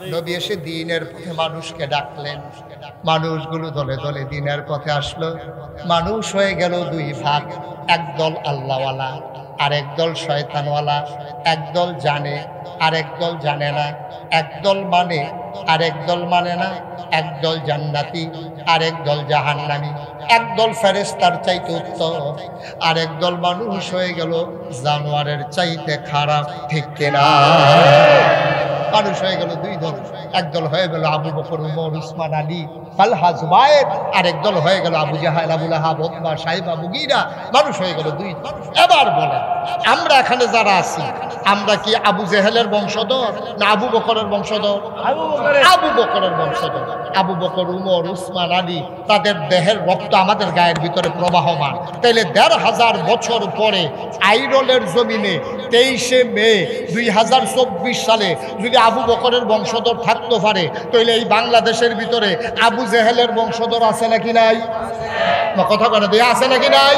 নবী এসে দ্বীনের পথে মানুষকে ডাকলেন, মানুষগুলো দলে দলে দ্বীনের পথে আসলো। মানুষ হয়ে গেল দুই ভাগ, একদল আল্লাহওয়ালা আর একদল শয়তানওয়ালা। একদল জানে আর একদল জানে না, একদল মানে আর একদল মানে না, একদল জান্নাতি আর একদল জাহান্নামী, একদল ফেরেশতার চাইতে উত্তম আর একদল মানুষ হয়ে গেল জানোয়ারের চাইতে খারাপ। ঠিক কিনা? মানুষ হয়ে গেল দুই দল, একদল হয়ে গেল আবু বকর, উমর, উসমান, আলী, তালহা, জুবায়ের, আর একদল হয়ে গেল আবু জাহেল, আবু লাহাব, উতবা, সাইবা, মুগীরা। মানুষ হয়ে গেল দুই দল। এবার বলেন, আমরা এখানে যারা আছি, আমরা কি আবু জেহেলের বংশধর না আবু বকরের বংশধর? আবু বকরের বংশধর। আবু বকর, উমর, উসমান, আলী, তাদের দেহের রক্ত আমাদের গায়ের ভিতরে প্রবাহমান। তাইলে ১৫০০ বছর পরে আইরনের জমিনে ২৩শে মে ২০২৪ সালে যদি আবু বকরের বংশধর থাকতে পারে, তাহলে এই বাংলাদেশের ভিতরে আবু জেহেলের বংশধর আছে নাকি নাই? কথা কেন দিয়ে আছে নাকি নাই?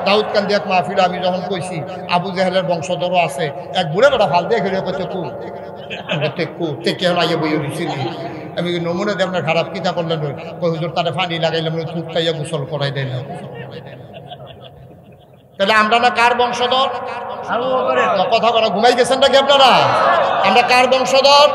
দাউদ কান্দি এক মাহফিলে আমি যখন কইছি আবু জেহেলের বংশধরও আছে, এক বুড়ে বেড়া ফাল দিয়ে ঘিরে করতে আমি নমুনা দিয়ে আপনার খারাপ কিতা করলেন, হুজুর তারা পানি লাগাইলাম, থুক খাইয়া গোসল করাই দেন। তাহলে আমরা না কার বংশধর? কথা বলা ঘুমাই গেছেন নাকি আপনারা? আমরা কার বংশধর?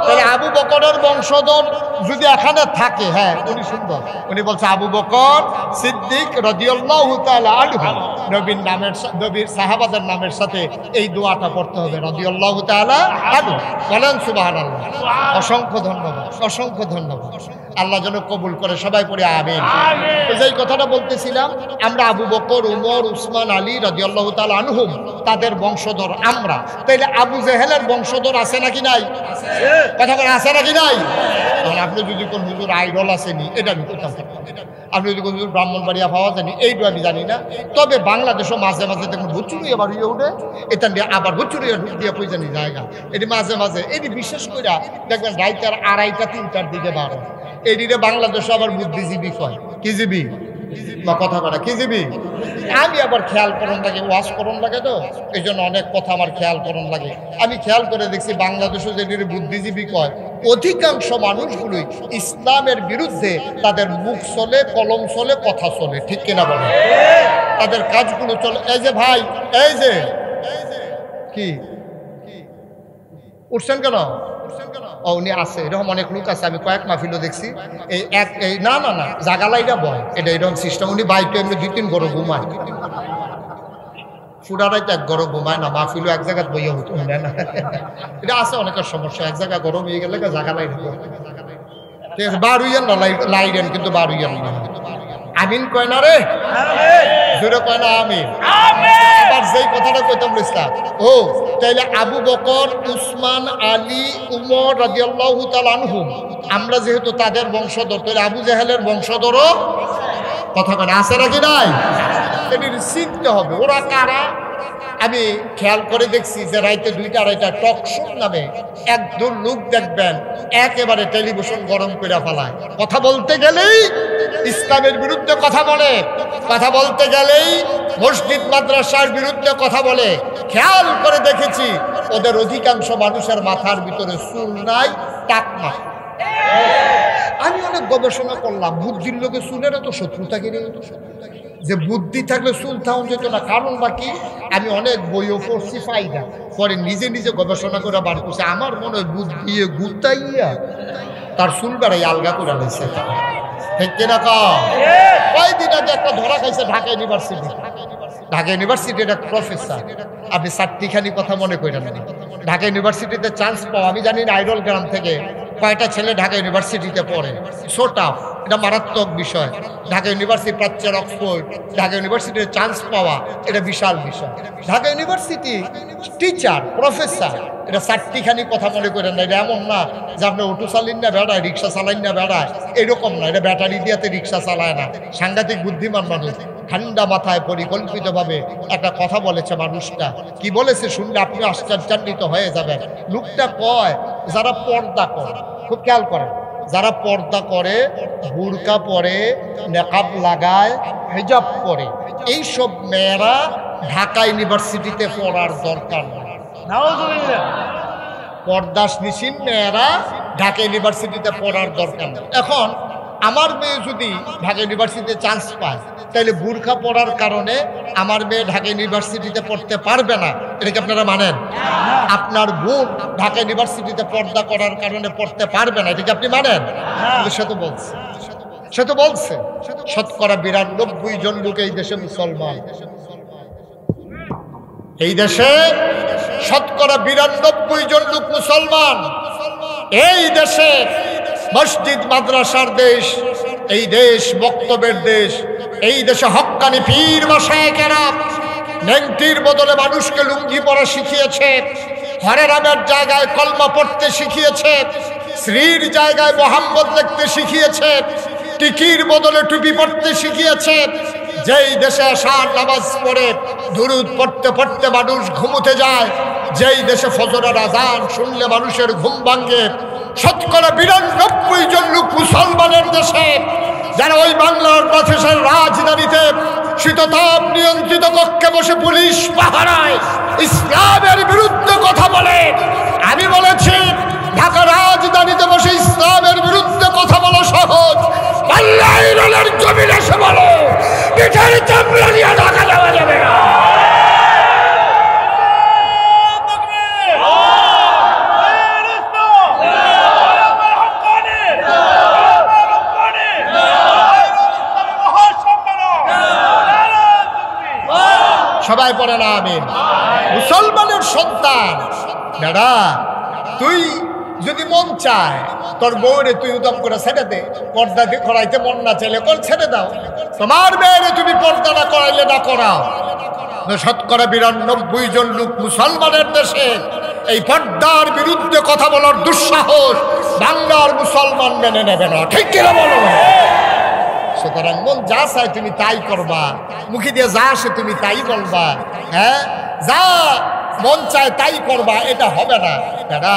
তাহলে আবু বকরের বংশধর যদি এখানে থাকে, হ্যাঁ উনি সুন্দর, উনি বলছে আবু বকর সিদ্দিক রাদিয়াল্লাহু তাআলা আনহু, নবীর নামের, নবীর সাহাবাদের নামের সাথে এই দোয়াটা পড়তে হবে, রাদিয়াল্লাহু তাআলা আনহু। বলেন সুবহানাল্লাহ। অসংখ্য ধন্যবাদ, অসংখ্য ধন্যবাদ। আল্লাহ যেন কবুল করে, সবাই পড়ে আমিন। যেই কথাটা বলতেছিলাম, আমরা আবু বকর, উমর, উসমান, আলী রাদিয়াল্লাহু তাআলা আনহুম, তাদের বংশধর আমরা। তাইলে আবু জেহেলের বংশধর আছে নাকি নাই? কথা বলে আছে নাকি নাই? তখন আপনি যদি কোন হুজুর আইডল আসেনি, এটা আমি করতাম। আপনি যদি কোন হুজুর ব্রাহ্মণবাড়িয়া পাওয়া যায়নি, এইটু আমি জানি না। তবে বাংলাদেশও মাঝে মাঝে দেখুন ভুচুরি আবার ইয়ে উঠে, এটা নিয়ে আবার ভুচুরি দিয়ে পয়সা নিয়ে জায়গা, এটি মাঝে মাঝে, এটি বিশেষ করে দেখবেন রাইতার ২:৩০ ৩টার দিকে বারো, এটিতে বাংলাদেশও আবার বুদ্ধিজীবী কয়। কি জীবী? কথা করা কি জীবী? আমি আবার খেয়াল করন লাগে, ওয়াজ করন লাগে, তো এই জন্য অনেক কথা আমার খেয়াল করন লাগে। আমি খেয়াল করে দেখছি বাংলাদেশে যেটির বুদ্ধিজীবী কয়, অধিকাংশ মানুষগুলোই ইসলামের বিরুদ্ধে, তাদের মুখ চলে, কলম চলে, কথা চলে। ঠিক কিনা বলে? তাদের কাজগুলো চলে। এই যে ভাই, এই যে কি উঠছেন কেন? উনি আছে, এরকম অনেক লোক আছে, আমি কয়েক মাহফিলও দেখছি। এই না না না জাগালাইটা বয়, এটা এরকম সিস্টেম। উনি বাইকে এমনি ২-৩ গরু ঘুমায়, ফুডারাইতে এক গরম ঘুমায় না, মাহফিলও এক জায়গায় বইয়া হতো না। এটা আছে অনেকের সমস্যা, এক জায়গায় গরম হয়ে গেলে জাগালাই ঠিক আছে। বার হইয়েন না, লাইডেন কিন্তু বার হইয়েন না। আমিন কয় না রে, জোরে কয় না আমিন। আবার যেই কথাটা কইতাম ইসলাম, ও তাইলে আবু বকর, উসমান, আলী, উমর রাদিয়াল্লাহু তাআলা আনহুম, আমরা যেহেতু তাদের বংশধর, তাহলে আবু জেহেলের বংশধরও কথা কয় আছে নাকি নাই? এটির চিনতে হবে ওরা কারা। আমি খেয়াল করে দেখছি যে রাইতে ২টা-২:৩০ টক শো নামে একদল লোক দেখবেন একেবারে টেলিভিশন গরম করে ফেলায়। কথা বলতে গেলেই ইসলামের বিরুদ্ধে কথা বলে, কথা বলতে গেলেই মসজিদ মাদ্রাসার বিরুদ্ধে কথা বলে। খেয়াল করে দেখেছি ওদের অধিকাংশ মানুষের মাথার ভিতরে চুল নাই, টাক নাই। আমি অনেক গবেষণা করলাম, বুদ্ধির লোকের চুলের এত শত্রুতা কিনে, যে বুদ্ধি থাকলে চুল থাউন যেত না, কারণ বাকি আমি অনেক বইও পড়ছি ফাইদা, পরে নিজে নিজে গবেষণা করে বার করছে। আমার মনে হয় বুদ্ধি গুতাইয়া তার চুল বেড়াই আলগা করে নিয়েছে। ঠিক কিনা? কয়দিন আগে একটা ধরা খাইছে ঢাকা ইউনিভার্সিটি। ঢাকা ইউনিভার্সিটি একটা প্রফেসর, আপনি চারটিখানি কথা মনে করেন না। ঢাকা ইউনিভার্সিটিতে চান্স পাওয়া, আমি জানি না আইডল গ্রাম থেকে কয়টা ছেলে ঢাকা ইউনিভার্সিটিতে পড়ে। সো টাফ, এটা মারাত্মক বিষয়। ঢাকা ইউনিভার্সিটি প্রাচ্যের অক্সফোর্ড, ঢাকা ইউনিভার্সিটির চান্স পাওয়া এটা বিশাল বিষয়। ঢাকা ইউনিভার্সিটি টিচার, প্রফেসর, এটা চারটিখানি কথা মনে করেন না। এটা এমন না যে আপনি অটো চালিন না বেড়ায়, রিক্সা চালাইন না বেড়ায়, এরকম না। এটা ব্যাটারি দিয়াতে রিক্সা চালায় না। সাংঘাতিক বুদ্ধিমান মানুষ, ঠান্ডা মাথায় পরিকল্পিতভাবে একটা কথা বলেছে। মানুষটা কি বলেছে শুনলে আপনি আশ্চর্যান্বিত হয়ে যাবেন। লোকটা কয়, যারা পর্দা করে, খুব খেয়াল করেন, যারা পর্দা করে, বুরকা পরে, নেকাব লাগায়, হিজাব পরে, এইসব মেয়েরা ঢাকা ইউনিভার্সিটিতে পড়ার দরকার নেই। পর্দাশীল মেয়েরা ঢাকা ইউনিভার্সিটিতে পড়ার দরকার নেই। এখন আমার মেয়ে যদি ঢাকা ইউনিভার্সিটিতে চান্স পায়, তাহলে বুরখা পড়ার কারণে আমার মেয়ে ঢাকা ইউনিভার্সিটিতে পড়তে পারবে না, এটা কি আপনারা মানেন? আপনার বোন ঢাকা ইউনিভার্সিটিতে পর্দা করার কারণে পড়তে পারবে না, এটা কি আপনি মানেন? সে তো বলছে শতকরা 92 জন লোক এই দেশে মুসলমান। এই দেশে শতকরা 92 জন লোক মুসলমান। এই দেশে মসজিদ মাদ্রাসার দেশ, এই দেশ বক্তব্যের দেশ, এই দেশে হক্কানি পীর মাশায়েখেরা নেংটির বদলে মানুষকে লুঙ্গি পরা শিখিয়েছে, হরে রামের জায়গায় কলমা পড়তে শিখিয়েছে, শ্রীর জায়গায় মোহাম্মদ লিখতে শিখিয়েছে, টিকির বদলে টুপি পড়তে শিখিয়েছে। যেই দেশে আসার নামাজ পড়ে দুরুদ পড়তে পড়তে মানুষ ঘুমোতে যায়, যেই দেশে ফজরের আজান শুনলে মানুষের ঘুম ভাঙে, শতকরা 92 জন লোক মুসলমানের দেশে, যারা ওই বাংলার প্রশাসনের রাজধানীতে শীততাপ নিয়ন্ত্রিত কক্ষে বসে পুলিশ পাহারায় ইসলামের বিরুদ্ধে কথা বলে। আমি বলেছি ঢাকা রাজধানীতে বসে ইসলামের বিরুদ্ধে কথা বলা সহজ, আল্লাহর জমিনে এসে বলো পিঠের চামড়া নিয়ে ঢাকা যাওয়া যাবে না। সবাই পড়ে না আমিন। মুসলমানের সন্তান দাদা, তুই যদি মন চায় তোর বউরে তুই উদম করে ছেড়ে দে, পর্দা করাইতে মন না চাইলে কর ছেড়ে দাও। তোমার মেয়েরে তুমি পর্দা না করাইলে না করাও। শতকরা 92 জন লোক মুসলমানের দেশে এই পর্দার বিরুদ্ধে কথা বলার দুঃসাহস বাংলার মুসলমান মেনে নেবে না, ঠিক কিনা বলো? সুতরাং মন যা চায় তুমি তাই করবা, মুখে দিয়ে যা আসে তুমি তাই বলবা, হ্যাঁ যা মন চায় তাই করবা, এটা হবে না। দাদা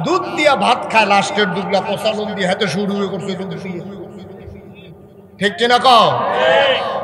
দুধ দিয়া ভাত খায়, লাস্টের দুগলা পচালন দিয়ে হাতে শুরু করছে দুধ দিয়ে, ঠিক কিনা কও?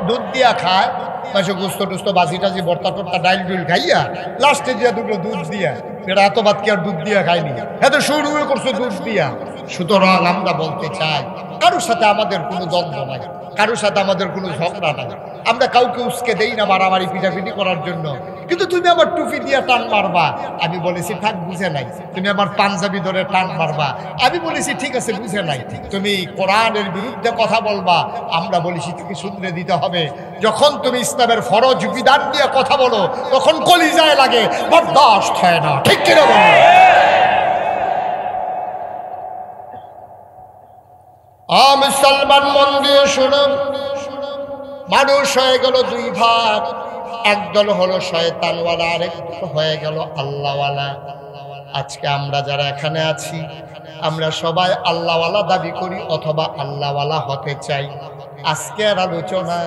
দুধ দিয়া খায়, মাসে গুস্ত টুস্ত বাজি টাজি ভর্তা টর্তা ডাইল ডুল খাইয়া লাস্টে দিয়া দুগলো দুধ দিয়া, এটা এত ভাত কি আর দুধ দিয়া খায়নি, হাতে শুরু করছে দুধ দিয়া। সুতরাং আমরা বলতে চাই কারোর সাথে আমাদের কোনো দ্বন্দ্ব নাই, কারোর সাথে আমাদের কোনো ঝগড়া নাই, আমরা কাউকে উস্কে দেই না মারামারি পিটাপিটি করার জন্য। কিন্তু তুমি আমার টুপি দিয়ে টান মারবা, আমি বলেছি থাক বুঝে নাই। তুমি আমার পাঞ্জাবি ধরে টান মারবা, আমি বলেছি ঠিক আছে বুঝে নাই। তুমি কোরআনের বিরুদ্ধে কথা বলবা, আমরা বলেছি তুমি শুনতে দিতে হবে। যখন তুমি ইসলামের ফরজ বিধান দিয়ে কথা বলো তখন কলিজায় লাগে, বরদাস্ত হয় না, ঠিক কিনা বলো? মুসলমান মন দিয়ে শুনুন, মানুষ হয়ে গেল দুই ভাগ, একদল হলো শয়তানওয়ালা, আরেক হয়ে গেল আল্লাহওয়ালা। আজকে আমরা যারা এখানে আছি আমরা সবাই আল্লাহওয়ালা দাবি করি অথবা আল্লাহওয়ালা হতে চাই। আজকের আলোচনা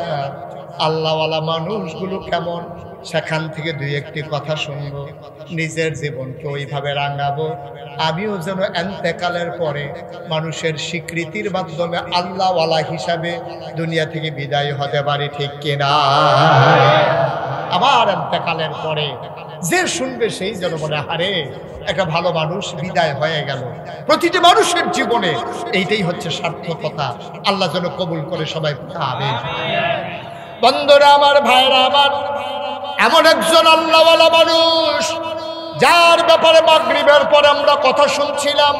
আল্লাহওয়ালা মানুষগুলো কেমন, সেখান থেকে দুই একটি কথা শুনবো, নিজের জীবনকে ওইভাবে রাঙাবো আমিও যেন এন্তেকালের পরে মানুষের স্বীকৃতির মাধ্যমে আল্লাহওয়ালা হিসাবে দুনিয়া থেকে বিদায় হতে পারি, ঠিক কিনা? আবার এন্তেকালের পরে যে শুনবে সেই যেন মনে হারে একটা ভালো মানুষ বিদায় হয়ে গেল। প্রতিটি মানুষের জীবনে এইটাই হচ্ছে সার্থকতা। আল্লাহ যেন কবুল করে সবাই আমিন। বন্ধুরা আমার, ভাইরা আমার, এমন একজন আল্লাহওয়ালা মানুষ যার ব্যাপারে মাগরিবের পরে আমরা কথা শুনছিলাম,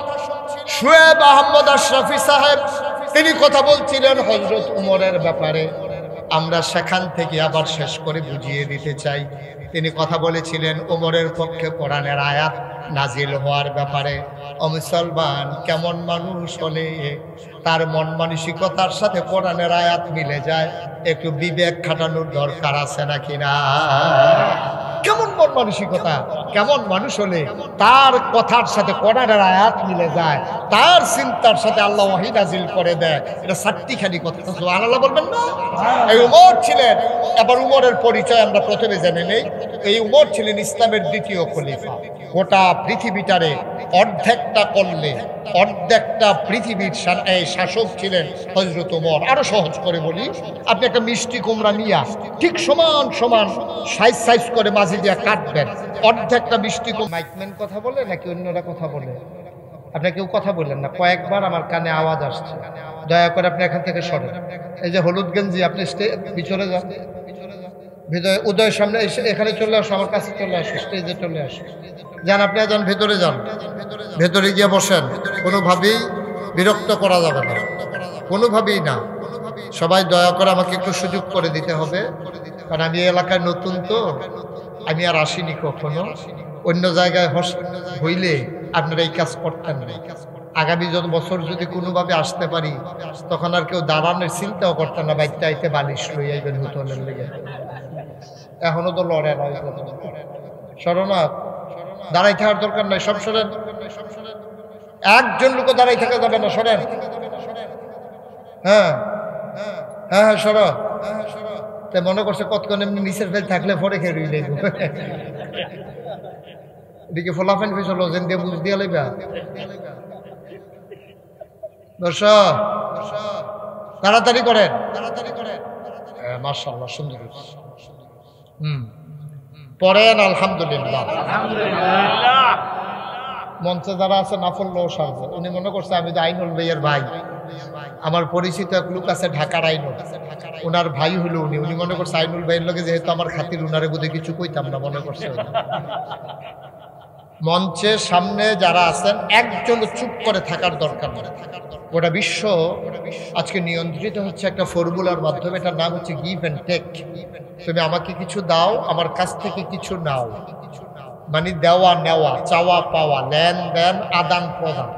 শুয়েব আহমদ আশরাফি সাহেব, তিনি কথা বলছিলেন হযরত উমরের ব্যাপারে। আমরা সেখান থেকে আবার শেষ করে বুঝিয়ে দিতে চাই। তিনি কথা বলেছিলেন উমরের পক্ষে কোরআনের আয়াত নাজিল হওয়ার ব্যাপারে। ও মুসলমান, কেমন মানুষ হলে তার মন মানসিকতার সাথে কোরআনের আয়াত মিলে যায়, একটু বিবেক খাটানোর দরকার আছে নাকি না? কেমন মন মানসিকতা, কেমন মানুষ হলে তার কথার সাথে কোরআনের আয়াত মিলে যায়, তার চিন্তার সাথে আল্লাহ ওহী নাজিল করে দেয়। এটা চারটিখানি কথা, সুবহানাল্লাহ বলবেন না? এই উমর ছিলেন, এবার উমরের পরিচয় আমরা প্রথমে জেনে নেই। এই উমর ছিলেন ইসলামের দ্বিতীয় খলিফা। গোটা পৃথিবীটারে অর্ধেকটা করলে অর্ধেকটা পৃথিবীর শাসক ছিলেন হযরত উমর। আরো সহজ করে বলি, আপনি একটা মিষ্টি কুমড়া নিয়া ঠিক সমান সমান সাইজ সাইজ করে মাঝে দিয়ে কাটবেন, অর্ধেকটা মিষ্টি কুমড়া। মাইকম্যান কথা বলে নাকি অন্যরা কথা বলে? আপনি কেউ কথা বললেন না, কয়েকবার আমার কানে আওয়াজ আসছে, দয়া করে আপনি এখান থেকে সরেন। এই যে হলুদ গেঞ্জি, আপনি ভিতরে যান, ভিতরে উদয়ের সামনে এখানে চলে আসো, আমার কাছে চলে আসো, স্টেজে চলে আসো, যান আপনি যান, ভেতরে যান, ভেতরে গিয়ে বসেন। কোনোভাবেই বিরক্ত করা যাবে না, কোনোভাবেই না। সবাই দয়া করে আমাকে একটু সুযোগ করে দিতে হবে, কারণ আমি এই এলাকায় নতুন, তো আমি আর আসিনি কখনো। অন্য জায়গায় হইলে আপনারা এই কাজ করতেন না। আগামী যত বছর যদি কোনোভাবে আসতে পারি, তখন আর কেউ দাঁড়ানোর চিন্তাও করতেন না, বাইতে আইতে বালিশ লই আইবেন হোটেলের লেগে। এখনো তো লড়ে না, সরো না, দাঁড়াই থাকার দরকার নাই, সব সরেন। একজন লোক দাঁড়াই থাকা যাবে না, সরেন। হ্যাঁ হ্যাঁ হ্যাঁ সরো। তাই মনে করছে কতক্ষণ এমনি নিচের ফেল থাকলে পরে খেয়ে রইলে এদিকে ফলাফেন ফেসল ওজেন দিয়ে বুঝ দিয়া লইবা। দর্শক তাড়াতাড়ি করেন, তাড়াতাড়ি করেন। মাশাআল্লাহ, সুন্দর। পড়েন আলহামদুলিল্লাহ। মঞ্চে যারা আছে না পড়লেও সারবে। উনি মনে করছে আমি তো আইনুল ভাইয়ের ভাই, আমার পরিচিত এক লোক আছে ঢাকার আইনুল, ওনার ভাই হলো উনি। উনি মনে করছে আইনুল ভাইয়ের লোকে যেহেতু আমার খাতির, উনারে বোধহয় কিছু কইতাম না মনে করছে। মঞ্চের সামনে যারা আছেন একজন চুপ করে থাকার দরকার নেই। গোটা বিশ্ব আজকে নিয়ন্ত্রিত হচ্ছে একটা ফর্মুলার মাধ্যমে, এটার নাম হচ্ছে গিভ অ্যান্ড টেক। তুমি আমাকে কিছু দাও, আমার কাছ থেকে কিছু নাও, মানে দেওয়া নেওয়া, চাওয়া পাওয়া, লেনদেন, আদান প্রদান।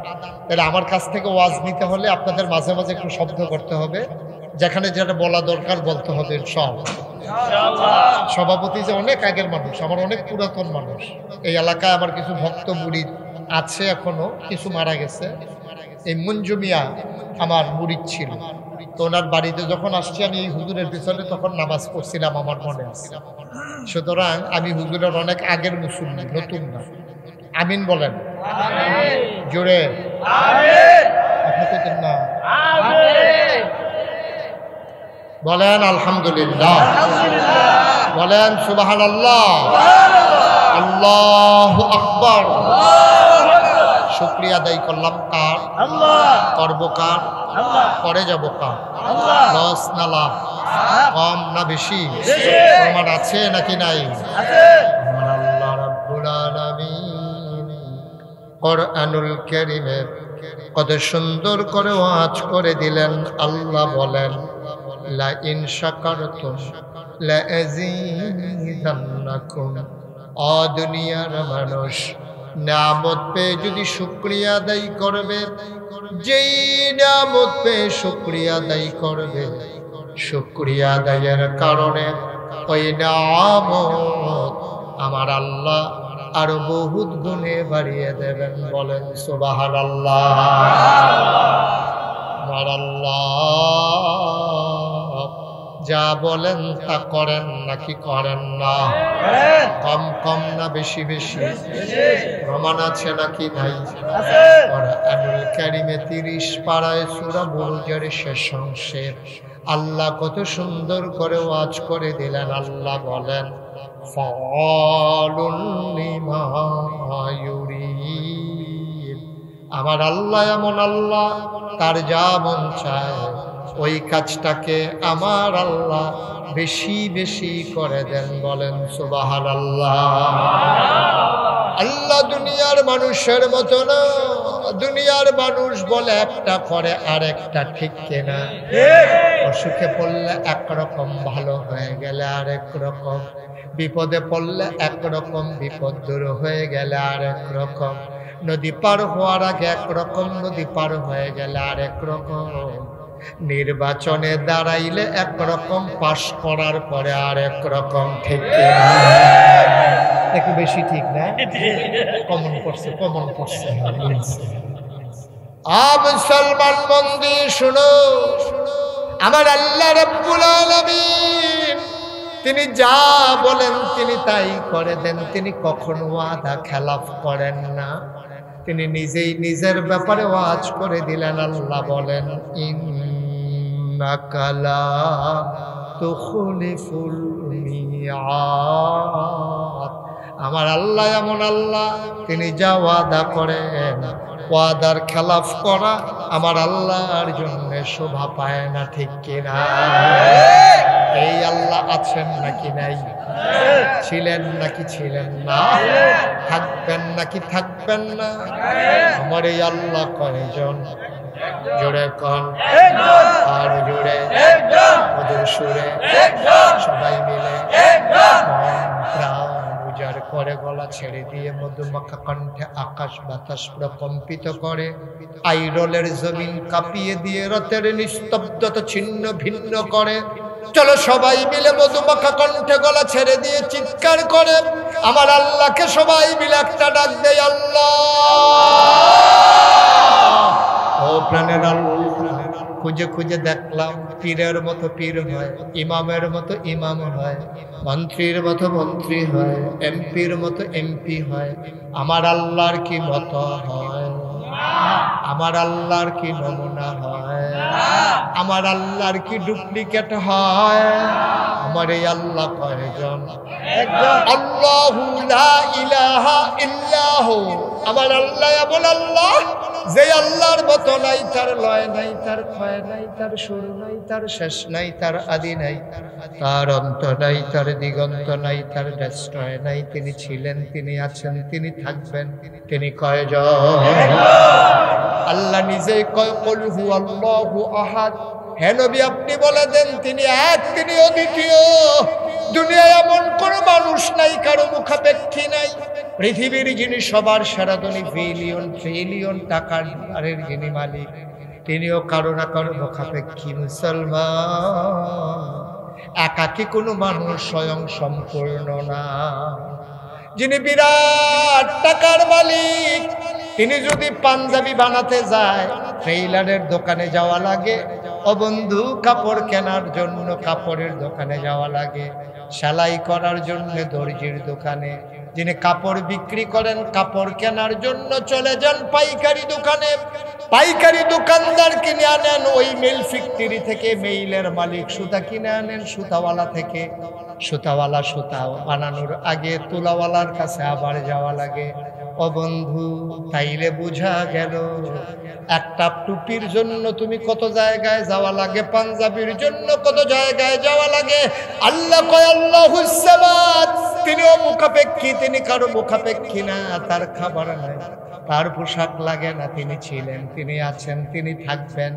তাহলে আমার কাছ থেকে ওয়াজ নিতে হলে আপনাদের মাঝে মাঝে একটু শব্দ করতে হবে, যেখানে যেটা বলা দরকার বলতে হবে। সব সভাপতি যে অনেক আগের মানুষ, আমার অনেক পুরাতন মানুষ। এই এলাকায় আমার কিছু ভক্ত মুরিদ আছে, এখনো কিছু মারা গেছে। এই মঞ্জু মিয়া আমার মুরিদ ছিল, তো ওনার বাড়িতে যখন আসছি আমি এই হুজুরের পিছনে তখন নামাজ পড়ছিলাম, আমার মনে আছে। সুতরাং আমি হুজুরের অনেক আগের মুসল্লি, নতুন না। আমিন বলেন জোরে, আপনি কইতেন না? বলেন আলহামদুলিল্লাহ, বলেন সুবহানাল্লাহ, আল্লাহু আকবার। শুকরিয়া আদায় করলাম কার? করবো কার? করে যাবো কার? লস না লাভ? কম না বেশি? প্রমাণ আছে নাকি নাই? আমার আল্লাহ রাব্বুল আলামিন কোরআনুল কারীমে কত সুন্দর করে ওয়াজ করে দিলেন। আল্লাহ বলেন লা ইন শাকারতুম লা আযীদান্নাকুম। ও দুনিয়ার মানুষ, নিয়ামত পেয়ে যদি শুকরিয়া আদায় করবে, যেই নিয়ামত পেয়ে শুকরিয়া আদায় করবে, শুকরিয়া আদায়ের কারণে ওই নিয়ামত আমার আল্লাহ আরো বহুত গুণে বাড়িয়ে দেবেন। বলেন সুবহানাল্লাহ। আমার আল্লাহ যা বলেন তা করেন নাকি করেন না? কম কম না বেশি বেশি? প্রমাণ আছে নাকি নাই? কোরআনুল কারীমে 30 পারায় সূরা বুরুজের শেষ অংশে আল্লাহ কত সুন্দর করে ওয়াজ করে দিলেন। আল্লাহ বলেন ফাআলুল লিমা ইউরিদ। আমার আল্লাহ এমন আল্লাহ, তার যা মন চায় ওই কাজটাকে আমার আল্লাহ বেশি বেশি করে দেন। বলেন সুবহানাল্লাহ। আল্লাহ দুনিয়ার মানুষের মতো না। দুনিয়ার মানুষ বলে একটা করে আর একটা, ঠিক কিনা? অসুখে পড়লে একরকম, ভালো হয়ে গেলে আরেক রকম, বিপদে পড়লে একরকম, বিপদ দূর হয়ে গেলে আরেক রকম, নদী পার হওয়ার আগে একরকম, নদী পার হয়ে গেলে আরেক রকম, নির্বাচনে দাঁড়াইলে একরকম, পাশ করার পরে আরেক রকম, ঠিক কিনা? একটু বেশি ঠিক না? কমন পড়ছে, কমন পড়ছে। মুসলমান মন দিয়ে শুনো, আমার আল্লাহ রাব্বুল আলামিন তিনি যা বলেন তিনি তাই করে দেন। তিনি কখনো ওয়াদা খেলাফ করেন না। তিনি নিজেই নিজের ব্যাপারে ওয়াজ করে দিলেন। আল্লাহ বলেন, ইন্নাকা লা তুখলিফুল মিআদ। আমার আল্লাহ এমন আল্লাহ, তিনি যা ওয়াদা করেন ওয়াদার খেলাফ করা আমার আল্লাহর জন্য শোভা পায় না, ঠিক কিনা? এই আল্লাহ আছেন নাকি নাই? ছিলেন নাকি ছিলেন না? থাকবেন নাকি থাকবেন না? আমার এই আল্লাহ কয়জন? জোরে কন, আর জোরে, মধুর সুরে সবাই মিলে প্রাণ উজাড় করে গলা ছেড়ে দিয়ে মধুমাখা কণ্ঠে আকাশ বাতাস প্রকম্পিত করে, আইরলের জমিন কাঁপিয়ে দিয়ে রাতের নিস্তব্ধতা ছিন্ন ভিন্ন করে। চলো সবাই মিলে মধুমাখা কণ্ঠে গলা ছেড়ে দিয়ে চিৎকার করে আমার আল্লাহকে সবাই মিলে একটা ডাক দেয়, আল্লাহ। ও প্রাণের আল্লাহ, খুঁজে খুঁজে দেখলাম পীরের মতো পীর হয়, ইমামের মতো ইমাম হয়, মন্ত্রীর মতো মন্ত্রী হয়, এমপির মতো এমপি হয়। আমার আল্লাহর কি মতো হয়? আমার আল্লাহর কি নমুনা হয়? আমার আল্লাহর কি ডুপ্লিকেট হয়? আমার এই আল্লাহ কয়জন? আল্লাহু লা ইলাহা ইল্লাহু। আমার আল্লাহ এমন আল্লাহ যে আল্লাহর মতো নাই, তার লয় নাই, তার ক্ষয় নাই, তার শুরু নাই, তার শেষ নাই, তার আদি নাই, তার অন্ত নাই, তার দিগন্ত নাই, তার ডেস্ট্রয় নাই। তিনি ছিলেন, তিনি আছেন, তিনি থাকবেন। তিনি কয়জন? আল্লাহ নিজেই কয়, কুল হুয়াল্লাহু আহাদ। হে নবী আপনি বলে দেন তিনি এক, তিনি অদ্বিতীয়। দুনিয়ায় এমন কোন মানুষ নাই, কারো মুখাপেক্ষী নাই। পৃথিবীর যিনি সবার সেরা ধনী, বিলিয়ন ট্রিলিয়ন টাকার যিনি মালিক, তিনিও কারো না কারো মুখাপেক্ষী। মুসলমান, একাকী কোনো মানুষ স্বয়ং সম্পূর্ণ না। যিনি বিরাট টাকার মালিক, তিনি যদি পাঞ্জাবি বানাতে যায় ট্রেইলারের দোকানে যাওয়া লাগে, ও বন্ধু কাপড় কেনার জন্য কাপড়ের দোকানে যাওয়া লাগে, সেলাই করার জন্য দর্জির দোকানে। যিনি কাপড় বিক্রি করেন কাপড় কেনার জন্য চলে যান পাইকারি দোকানে। পাইকারি দোকানদার কিনে আনেন ওই মিল ফ্যাক্টরি থেকে, মেইলের মালিক সুতা কিনে আনেন সুতাওয়ালা থেকে। সুতাওয়ালা সুতা বানানোর আগে তুলাওয়ালার কাছে আবার যাওয়া লাগে। ও বন্ধু, তাইলে বোঝা গেল একটা টুপির জন্য তুমি কত জায়গায় যাওয়া লাগে, পাঞ্জাবির জন্য কত জায়গায় যাওয়া লাগে। আল্লাহ কয় আল্লাহুস সামাদ, তিনিও মুখাপেক্ষী, তিনি কারো মুখাপেক্ষী না। তার খাবার নাই, তার পোশাক লাগে না। তিনি ছিলেন, তিনি আছেন, তিনি থাকবেন।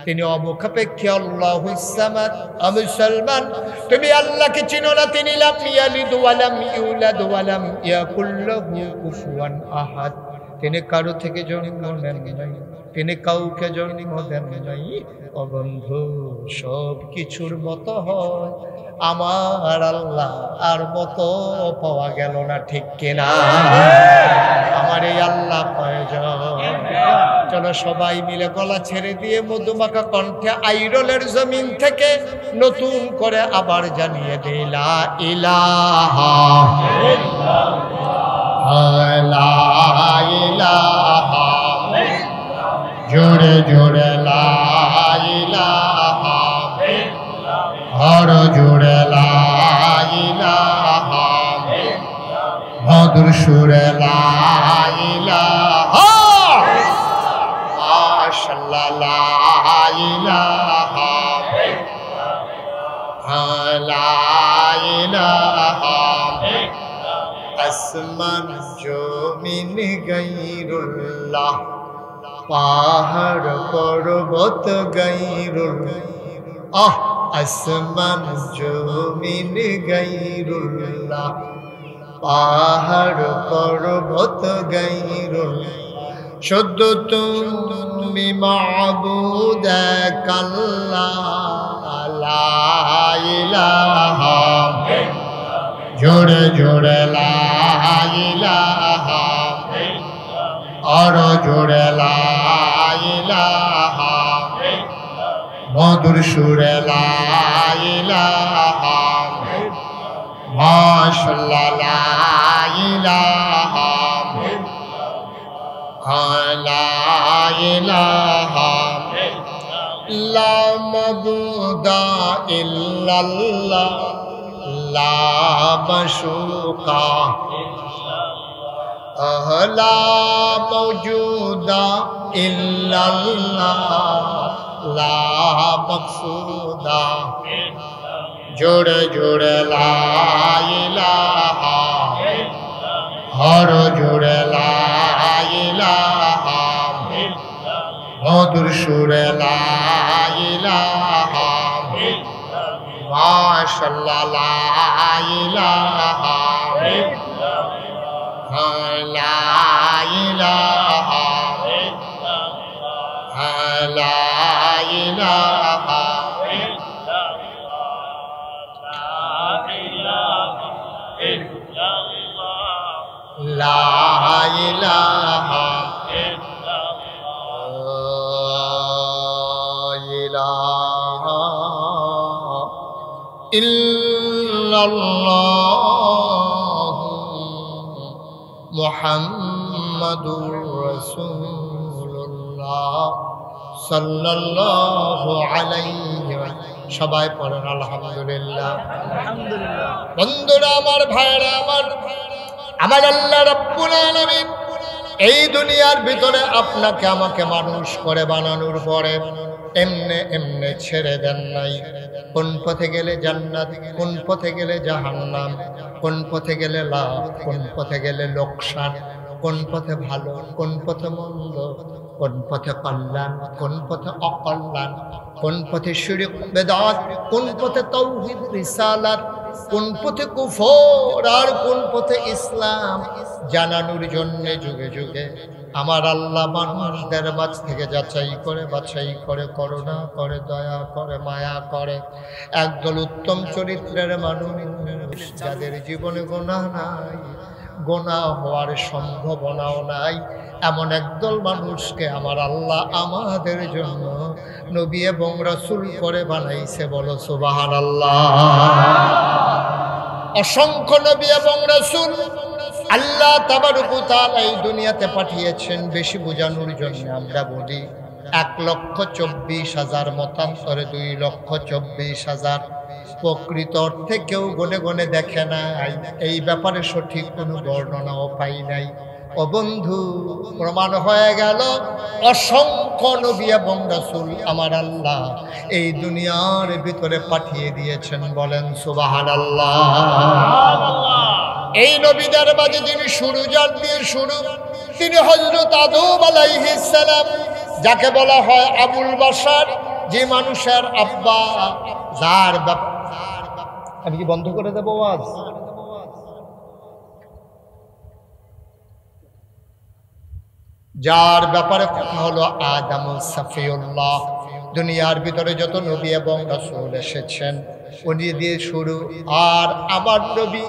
তিনি অমুখাপেক্ষী। আল্লাহুস সামাদ। মুসলমান, তুমি আল্লাহকে চিনো না? তিনি লাম ইয়ালিদ ওয়া লাম ইউলাদ ওয়া লাম ইয়াকুল লাহু কুফুয়ান আহাদ। তিনি কারো থেকে জন্ম নেন নাই, তিনি কাউকে জন্ম দেন নাই। ও বন্ধু, সব কিছুর মতো হয় আমার আল্লাহ, আর মতো পাওয়া গেল না, ঠিক কিনা? আমার এই আল্লাহ কয়জন? চলো সবাই মিলে গলা ছেড়ে দিয়ে মধুমাখা কণ্ঠে আইরলের জমিন থেকে নতুন করে আবার জানিয়ে দিই, লা ইলাহা লা ইলাহা, জোরে জোরে লা ইলাহা, হর জোরে লা ইলাহা, মধুর সুরে লা ইলাহা, মাশাআল্লাহ লা ইলাহা, লা ইলাহা। আসমান জমিন গায়রুল্লাহ, পাহাড় পর্বত গায়রুল্লাহ। আসমান জমিন গায়রুল্লাহ, পাহাড় পর্বত গায়রুল্লাহ। শুধু তুমি মাবুদ এক আল্লাহ, লা ইলাহা, জোরে জোরে লা ইলাহা, আর জোরে লা মধুর সুরে লা ইলাহা মাশাআল্লাহ লা ইলাহা লা ইলাহা লা মাবুদা ইল্লাল্লাহ লা মাশুকা লা মওজুদা ইল্লাল্লাহ লা মকসুদা জোড়ে জোড়ে লা ইলাহা হর জোড়ে লা ইলাহা মধুর সুরে লা ইলাহা মাশাআল্লাহ লা ইলাহা লা ইলাহা লা ইলাহা লা ইলাহা ইল্লাল্লাহ মুহাম্মাদুর রাসূলুল্লাহ সাল্লাল্লাহু আলাইহি ওয়া সবাই পড়েন আলহামদুলিল্লাহ। বন্ধুরা আমার, ভাইরা আমার, আমার আল্লাহ রাব্বুল আলামিন এই দুনিয়ার ভিতরে আপনাকে আমাকে মানুষ করে বানানোর পরে এমনে এমনে ছেড়ে দেন নাই। কোন পথে গেলে জান্নাত, কোন পথে গেলে জাহান্নাম, কোন পথে গেলে লাভ, কোন পথে গেলে লোকসান, কোন পথে ভালো, কোন পথে মন্দ, কোন পথে কল্যাণ, কোন পথে অকল্যাণ, কোন পথে শিরক বেদাত, কোন পথে তাওহীদ রিসালাত, কোন পথে কুফর আর কোন পথে ইসলাম জানানোর জন্য যুগে যুগে আমার আল্লাহ মানুষদের মাঝ থেকে যাচাই করে বাছাই করে করুণা করে দয়া করে মায়া করে একদল উত্তম চরিত্রের মানুষ যাদের জীবনে গুনাহ নাই, গুনাহ হওয়ার সম্ভাবনাও নাই, এমন একদল মানুষকে আমার আল্লাহ আমাদের জন্য নবী এবং রাসূল করে বানাইছে। বলো সুবহানাল্লাহ। অসংখ্য নবী এবং রাসূল আল্লাহ তাবারক ওয়া তাআলা এই দুনিয়াতে পাঠিয়েছেন বেশি বোঝানোর জন্য। আমরা বলি 1,24,000, মতান্তরে 2,24,000। প্রকৃত অর্থে কেউ গনে গনে দেখে নাই, এই ব্যাপারে সঠিক কোনো বর্ণনাও পাই নাই। ও বন্ধু, প্রমাণ হয়ে গেল অসংখ্য নবী এবং রাসূল আমার আল্লাহ এই দুনিয়ার ভিতরে পাঠিয়ে দিয়েছেন। বলেন সুবহানাল্লাহ। এই নবীদের মাঝে যিনি শুরু, যার দিয়ে শুরু, তিনি হযরত আদম আলাইহিস সালাম, যাকে বলা হয় আবুল বাশার, যে মানুষের আব্বা, যার বাপ। আমি কি বন্ধ করে দেবো আওয়াজ? যার ব্যাপারে কথা হলো আদম সাফিউল্লাহ। দুনিয়ার ভিতরে যত নবী এবং রাসূল এসেছেন উনি দিয়ে শুরু। আর আমার নবী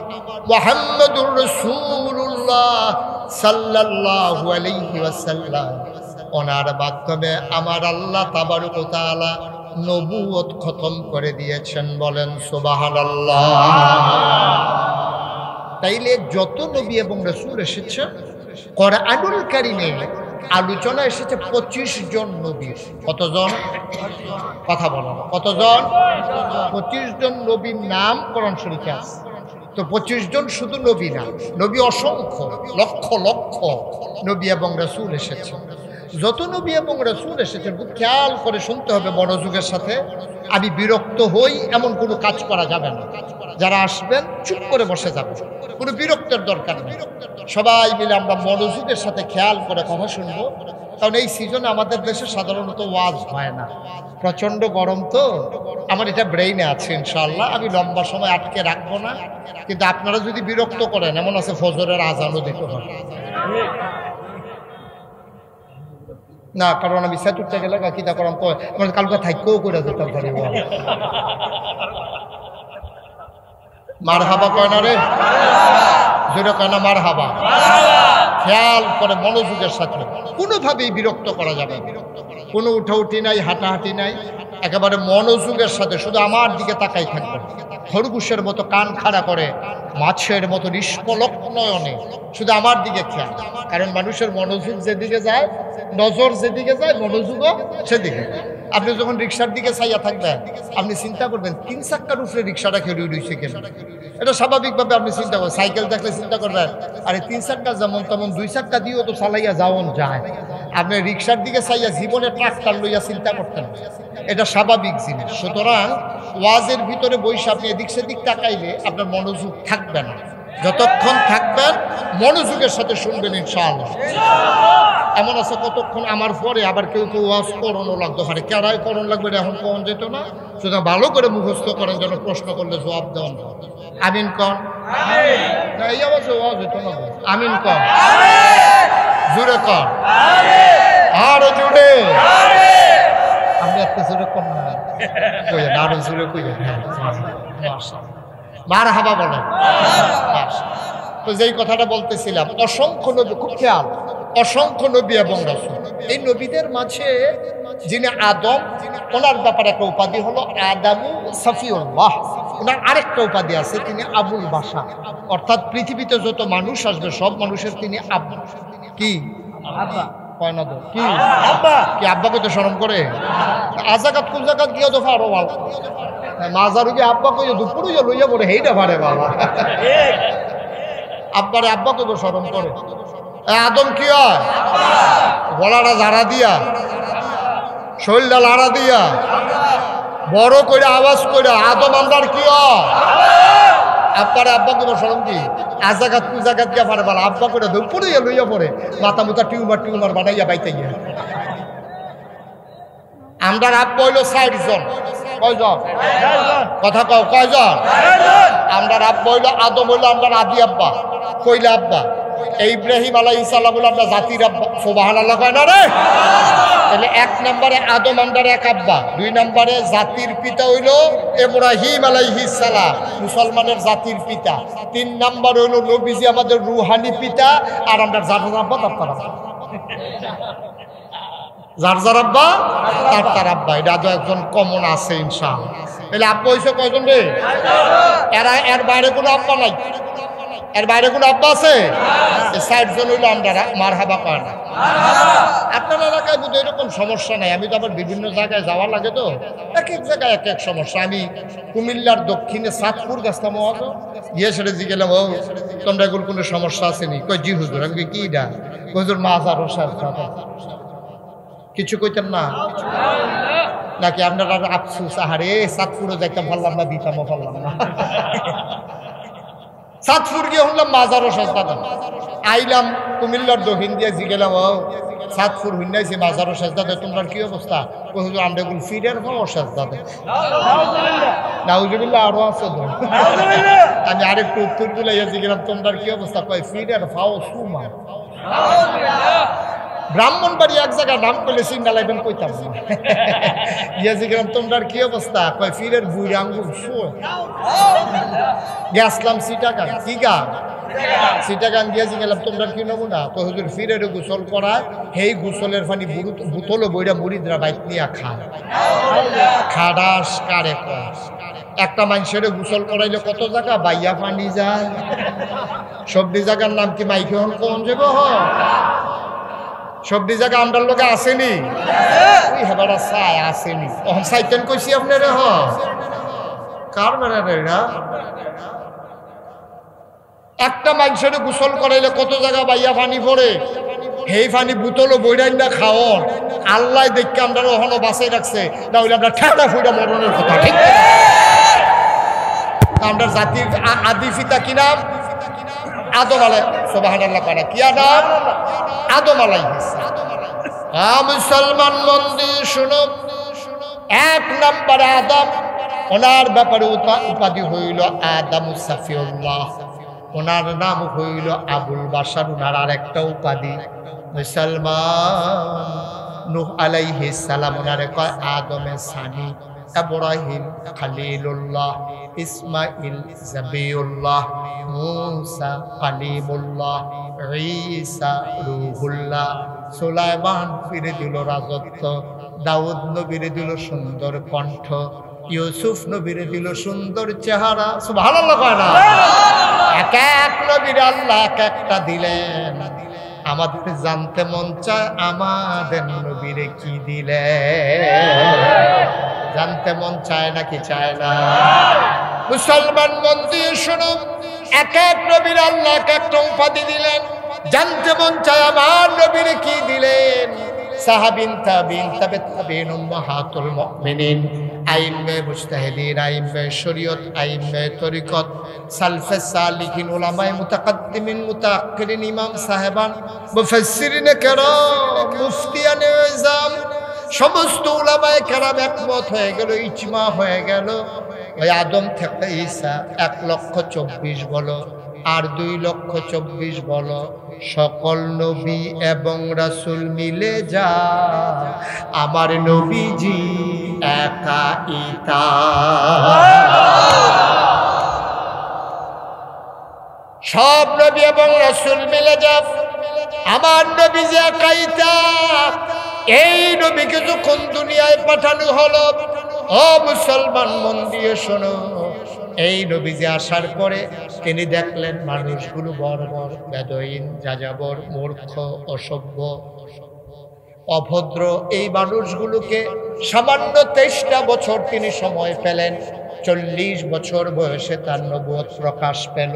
মুহাম্মদুর রাসূলুল্লাহ সাল্লাল্লাহু আলাইহি ওয়াসাল্লাম, ওনার মাধ্যমে আমার আল্লাহ তাবারক ওয়া তাআলা নবুয়ত খতম করে দিয়েছেন। বলেন সুবহানাল্লাহ। তাইলে যত নবী এবং রাসূল এসেছেন, কোরআনুল কারীমে আলোচনা এসেছে 25 জন নবীর। কতজন? কথা বলো। কতজন? 25 জন নবীর নাম কোরআন শরীফে আছে। তো 25 জন শুধু নবী না, নবী অসংখ্য, লক্ষ লক্ষ নবী এবং রাসূল এসেছে। যত নবী এবং রাসূল এসেছেন খুব খেয়াল করে শুনতে হবে মনোযোগের সাথে। আমি বিরক্ত হই এমন কোনো কাজ করা যাবে না। যারা আসবেন চুপ করে বসে যাবে, কোনো বিরক্তের দরকার নেই। সবাই মিলে আমরা মনোযোগের সাথে খেয়াল করে কথা শুনবো। কারণ এই সিজনে আমাদের দেশে সাধারণত ওয়াজ হয় না, প্রচণ্ড গরম। তো আমার এটা ব্রেইনে আছে, ইনশাআল্লাহ আমি লম্বা সময় আটকে রাখবো না। কিন্তু আপনারা যদি বিরক্ত করেন, এমন আছে ফজরের আজানও দিতে হয় না, কারণ আমি সেতুরতে গেলে কিতা করাম তো কালকে থাইকেও করে যেতাম। মার হাবা কয় না রে, যেটা কয় না মার হাবা। খেয়াল করে মনোযোগের সাথে, কোনোভাবেই বিরক্ত করা যাবে না। কোনো উঠাউঠি নাই, হাঁটাহাঁটি নাই, একেবারে মনোযোগের সাথে শুধু আমার দিকে তাকাই থাকবেন, খরগোশের মতো কান খাড়া করে, মাছের মতো নিষ্পলক নয়নে শুধু আমার দিকে খেয়াল। কারণ মানুষের মনোযোগ যেদিকে যায়, নজর যেদিকে যায়, মনোযোগও সেদিকে। আপনি যখন রিক্সার দিকে চাইয়া থাকবেন, আপনি চিন্তা করবেন 3 চাক্কার উপরে রিক্সাটা খেয়ে রয়েছে কেন। এটা স্বাভাবিকভাবে আপনি চিন্তা করবেন। সাইকেল দেখলে চিন্তা করবেন, আরে 3 চাক্কা যেমন তেমন 2 চাক্কা দিয়েও তো চালাইয়া যাওয়ান যায়। আপনি রিক্সার দিকে চাইয়া জীবনে ট্রাক্টর লইয়া চিন্তা করতেন, এটা স্বাভাবিক জিনিস। সুতরাং ওয়াজের ভিতরে বসে আপনি এদিক সেদিক তাকাইলে আপনার মনোযোগ থাকবে না। যতক্ষণ থাকবেন মনোযোগের সাথে শুনবেন ইনশাআল্লাহ। এমন আছে কতক্ষণ আমার পরে আবার কেউ কেউ ওয়াজ করানো লাগতে পারে, কেরাই করণ লাগবে এখন কখন যেত না। সুতরাং ভালো করে মুখস্থ করেন যেন প্রশ্ন করলে জবাব দেওয়ান। আমিন কন, এই আওয়াজে ওয়াজ হইতো না। আমিন কন, জোরে কন, আরো জোরে। আপনি এত জোরে কন না, কইেন আরো জোরে কইেন। মারহাবা বলেন। তো যেই কথাটা বলতেছিলাম, অসংখ্য নবী, খুব খেয়াল, অসংখ্য নবী এবং রাসূল। এই নবীদের মাঝে যিনি আদম, ওনার ব্যাপারে একটা উপাধি হলো আদামু সাফিউল্লাহ। ওনার আরেকটা উপাধি আছে, তিনি আবুল বাশার। অর্থাৎ পৃথিবীতে যত মানুষ আসবে সব মানুষের তিনি আব্বা। কি আব্বা কয় না তো? কি আব্বা? কি আব্বাকে তো শরম করে? আজাকাত কোন জাকাত গিয়ে তো ফারো ভালো মাজারুকে আব্বা কইয়া দুপুর লইয়া পড়ে, হেইটা পারে বাবা। আব্বারে আব্বাকে তো শরম করে। আদম কি হয়? গলাটা ঝাড়া দিয়া, শরীরটা লাড়া দিয়া, বড় করে আওয়াজ করে আদম আন্দার কি হয়? আব্বারে আব্বাকে তো শরম কি? আজাগাত কুজাগাত গিয়া পারে বলা, আব্বা করে দুপুর লইয়া পড়ে মাথা মুথা টিউমার বানাইয়া বাইতে গিয়া। আমরার আব্বা হইল ৬০ জন। কয়জন? কথা কও, কয়জন? আমরার আব্বা হইল আদম, হইল আমরার আদি আব্বা, কইলা আব্বা। ইব্রাহিম আলাইহিস সালাম হইল আমরা জাতির আব্বা। সুবহানাল্লাহ কয় না রে? তাহলে 1 নম্বরে আদম আমরার এক আব্বা, 2 নম্বরে জাতির পিতা হইল ইব্রাহিম আলাইহিস সালাম, মুসলমানের জাতির পিতা। 3 নম্বর হইল নবীজি আমাদের রুহানি পিতা, আর আমরা যার আব্বা তার যার যার আব্বা তার আব্বা। এটা তো একজন কমন আছে ইনশাআল্লাহ। তাহলে আব্বা হইছে কয়জন রে? এর বাইরে কোনো আব্বা নাই। এর বাইরে কোনো আব্বা আছে? ৬০ জন হইলো আমরা মারহাবা কয় না। আপনার এলাকায় বোধ এরকম সমস্যা নাই। আমি তো আবার বিভিন্ন জায়গায় যাওয়া লাগে, তো এক এক জায়গায় এক এক সমস্যা। আমি কুমিল্লার দক্ষিণে চাঁদপুর গেছিলাম, গিয়ে সেটা জিগেলাম, ও তোমরা এগুলো কোনো সমস্যা আসেনি? কই জি হুজুর। আমি কি এটা? হুজুর মাজার কিছু কইতেন না নাকি? আপনারা আফসুস, আহারে চাঁদপুরে যাইতাম পারলাম না, দিতামও পারলাম না। চাঁদপুর গিয়ে শুনলাম মাজারও সস্তা দাম। আইলাম কুমিল্লার দক্ষিণ দিয়ে জিগেলাম, ও চাঁদপুর হুন্নাইছে মাজারও সস্তা দেয়, তোমরা কি অবস্থা? হুজুর আমরা এগুলো ফিরের পাও সস্তা দেয়। নাউজুবিল্লাহ আরো আছে তো। আমি আরেকটু উত্তর দিলে জিগেলাম, তোমরা কি অবস্থা? কয় ফিরের পাও সুমা। ব্রাহ্মণবাড়ি এক জায়গায় নাম করলে সিঙ্গা লাইবেন কইতাম ইয়াজি গেলাম, তোমরার কি অবস্থা? কয় ফিরের বুড়ি আঙ্গুল শোয়। গেছলাম সিটাগান। কি গান? সিটাগান গিয়েছি গেলাম, তোমরার কি নেবো না? তো হুজুর ফিরের গোসল করায়, সেই গোসলের পানি বোতলে বইরা মুড়িদরা বাইক নিয়ে খায়। খাডাস কারে কয় একটা মানুষের গোসল করাইলে কত জায়গা বাইয়া পানি যায়। সবজি জায়গার নাম কি মাইকে হন কোন যাব? সবজি জায়গা আমরার লোকে আসেনি, ওই হেবারা চাই আসেনি। তখন সাইতেন কইছি আপনারে। হ কার বেড়ারে না? একটা মানুষের গোসল করাইলে কত জায়গা বাইয়া পানি পড়ে, সেই পানি বোতলও বইরাই না খাওয়ন। আল্লাহ দেখে আমরা ওখানে বাঁচাই রাখছে, তাহলে আমরা ঠেলা ফুটা মরণের কথা। ঠিক আমরা জাতির আদি পিতা কি নাম? আদম আলাই। সুবহানাল্লাহ পারা কি নাম? আদম আলাইহিস সালাম। মুসলমান মন্দির শুনো, 1 নম্বরে আদম, ওনার ব্যাপারে উপাধি হইল আদামু সাফিউল্লাহ। ওনার নাম হইল আবুল বাশার। ওনার আর একটা উপাধি মুসলমান। নূহ আলাইহিস সালাম ওনারে কয় আদমে সানি। ইব্রাহিম খলিলুল্লাহ, ইসমাইল জাবিউল্লাহ, মুসা কালিমুল্লাহ, ঈসা রূহুল্লাহ, সুলাইমান ফিরে দিল রাজত্ব, দাউদ নবীরে দিল সুন্দর কণ্ঠ, ইউসুফ নবীরে দিল সুন্দর চেহারা। সুবহানাল্লাহ কয় না? এক এক নবীরে আল্লাহ এক একটা দিলেন। আমাদের জানতে মন চায় আমাদের নবীরে কি দিলেন? জানতে মন চায় নাকি চায় না? মুসলমান মন দিয়ে শুনুন, এক এক নবীর আল্লাহ এক একটা উপাধি দিলেন। জানতে মন চায় আমার নবীরে কি দিলেন? সাহাবিন, তাবিন, তাবে তাবিন, উম্মাহাতুল মুমিনিন, আইম্মে মুজতাহিদিন, আইম্মে শরীয়ত, আইম্মে তরিকত, সালফে সালিহিন, উলামায়ে মুতাকাদ্দিমিন, মুতাআক্খিরিন, ইমাম সাহেবান, মুফাসসিরিনে কেরাম, মুফতিয়ানে আযম, সমস্ত উলামায়ে কেরাম একমত হয়ে গেল, ইজমা হয়ে গেল। ওই আদম থেকে ঈসা 1,24,000 বলো আর 2,24,000 বলো, সকল নবী এবং রাসূল মিলে যা আমার নবীজি একা ইতা। সব নবী এবং রাসূল মিলে যা আমার নবীজি একা ইতা। এই নবীকে যখন দুনিয়ায় পাঠানো হলো, ও মুসলমান মন দিয়ে শোনো, এই নবীজি আসার পরে তিনি দেখলেন মানুষগুলো বর্বর, বেদইন, যাযাবর, মূর্খ, অসভ্য, অভদ্র। এই মানুষগুলোকে সামান্য 23টা বছর তিনি সময় পেলেন। 40 বছর বয়সে তার নবুয়ত প্রকাশ পেল।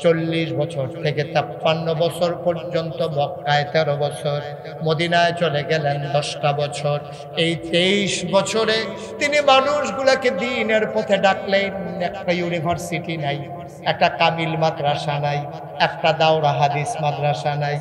40 বছর থেকে 53 বছর পর্যন্ত মক্কায় 13 বছর, মদিনায় চলে গেলেন 10টা বছর। এই 23 বছরে তিনি মানুষগুলোকে দ্বীনের পথে ডাকলেন। একটা ইউনিভার্সিটি নাই, একটা কামিল মাদ্রাসা নাই, একটা দাওরা হাদিস মাদ্রাসা নাই,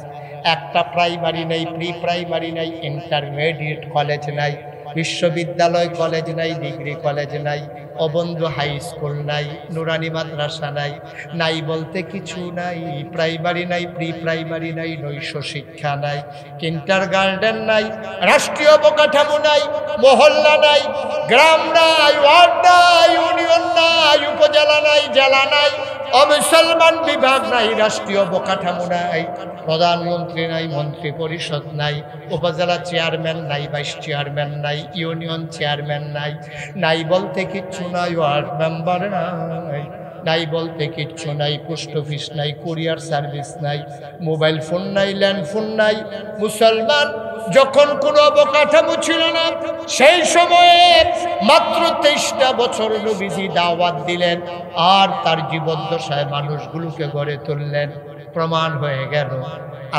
একটা প্রাইমারি নাই, প্রি প্রাইমারি নাই, ইন্টারমিডিয়েট কলেজ নাই, বিশ্ববিদ্যালয় কলেজ নাই, ডিগ্রি কলেজ নাই, অবন্ধু হাই স্কুল নাই, নুরানি মাদ্রাসা নাই, নাই বলতে কিছু নাই। প্রাইমারি নাই, প্রি প্রাইমারি নাই, নৈশ শিক্ষা নাই, কিন্টার গার্ডেন নাই, রাষ্ট্রীয় অবকাঠামো নাই, মহল্লা নাই, গ্রাম নাই, ওয়ার্ড নাই, ইউনিয়ন নাই, উপজেলা নাই, জেলা নাই, অমুসলমান বিভাগ নাই, রাষ্ট্রীয় অবকাঠামো নাই, প্রধানমন্ত্রী নাই, মন্ত্রী পরিষদ নাই, উপজেলা চেয়ারম্যান নাই, ভাইস চেয়ারম্যান নাই, ইউনিয়ন চেয়ারম্যান নাই, নাই বলতে কিচ্ছু নাই, ওয়ার্ড মেম্বার নাই, নাই বলতে কিচ্ছু নাই, পোস্ট অফিস নাই, কুরিয়ার সার্ভিস নাই, মোবাইল ফোন নাই, ল্যান্ড ফোন নাই। মুসলমান যখন কোনো অবকাঠামো ছিল না, সেই সময়ে মাত্র 23টা বছর নবীজি দাওয়াত দিলেন আর তার জীবদ্দশায় মানুষগুলোকে গড়ে তুললেন। প্রমাণ হয়ে গেল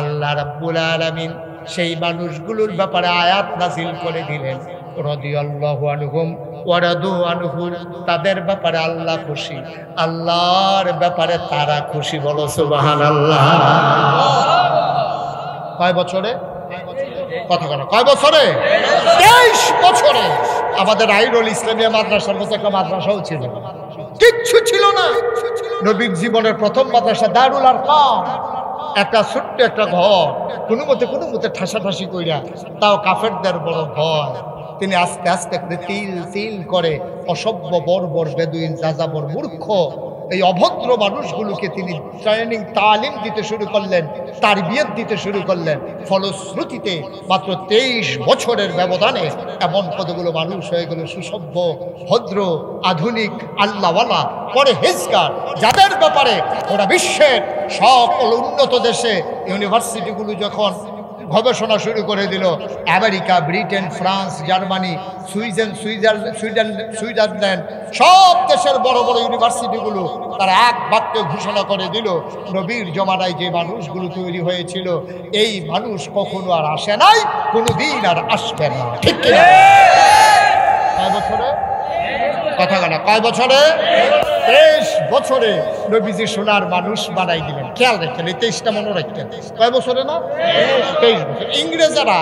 আল্লাহ রাব্বুল আলামিন সেই মানুষগুলোর ব্যাপারে আয়াত নাযিল করে দিলেন, রাদিয়াল্লাহু আনহুম ওয়া রাদু আনহু। তাদের ব্যাপারে আল্লাহ খুশি, আল্লাহর ব্যাপারে তারা খুশি। বলো সুবহানাল্লাহ। কয় বছরে? কথা বলো, কয় বছরে? 23 বছরে। আমাদের আইরুল ইসলামিয়া মাদ্রাসার মতো একটা মাদ্রাসাও ছিল, কিচ্ছু ছিল না। নবীর জীবনের প্রথম মাদ্রাসা দারুল আরকাম, একটা ছোট্ট একটা ঘর, কোনো মতে ঠাসাঠাসি কইরা, তাও কাফেরদের বড় ভয়। তিনি আস্তে আস্তে করে তিল করে অসভ্য, বর্বর, বেদুইন, যাযাবর, মূর্খ, এই অভদ্র মানুষগুলোকে তিনি ট্রেনিং, তালিম দিতে শুরু করলেন, তারবিয়ত দিতে শুরু করলেন। ফলশ্রুতিতে মাত্র 23 বছরের ব্যবধানে এমন কতগুলো মানুষ হয়ে গেল সুসভ্য, ভদ্র, আধুনিক, আল্লাহওয়ালা, পরহেজগার, যাদের ব্যাপারে ওরা বিশ্বের সকল উন্নত দেশে ইউনিভার্সিটিগুলো যখন গবেষণা শুরু করে দিল, America, Britain, France, Germany, Switzerland, সব দেশের বড় বড় ইউনিভার্সিটিগুলো তারা এক বাক্যে ঘোষণা করে দিল, নবীর জমানায় যে মানুষগুলো তৈরি হয়েছিল এই মানুষ কখনো আর আসে নাই, কোনোদিন আর আসবে না। ঠিক কিনা? কয় বছরে? কথা বলা, কয় বছরে? 23 বছরে নবীজি সোনার মানুষ বানাই দিলেন। খেয়াল রাখতেন, এই 23টা মনে রাখতেন। কয় বছরে না? 23 বছর। ইংরেজরা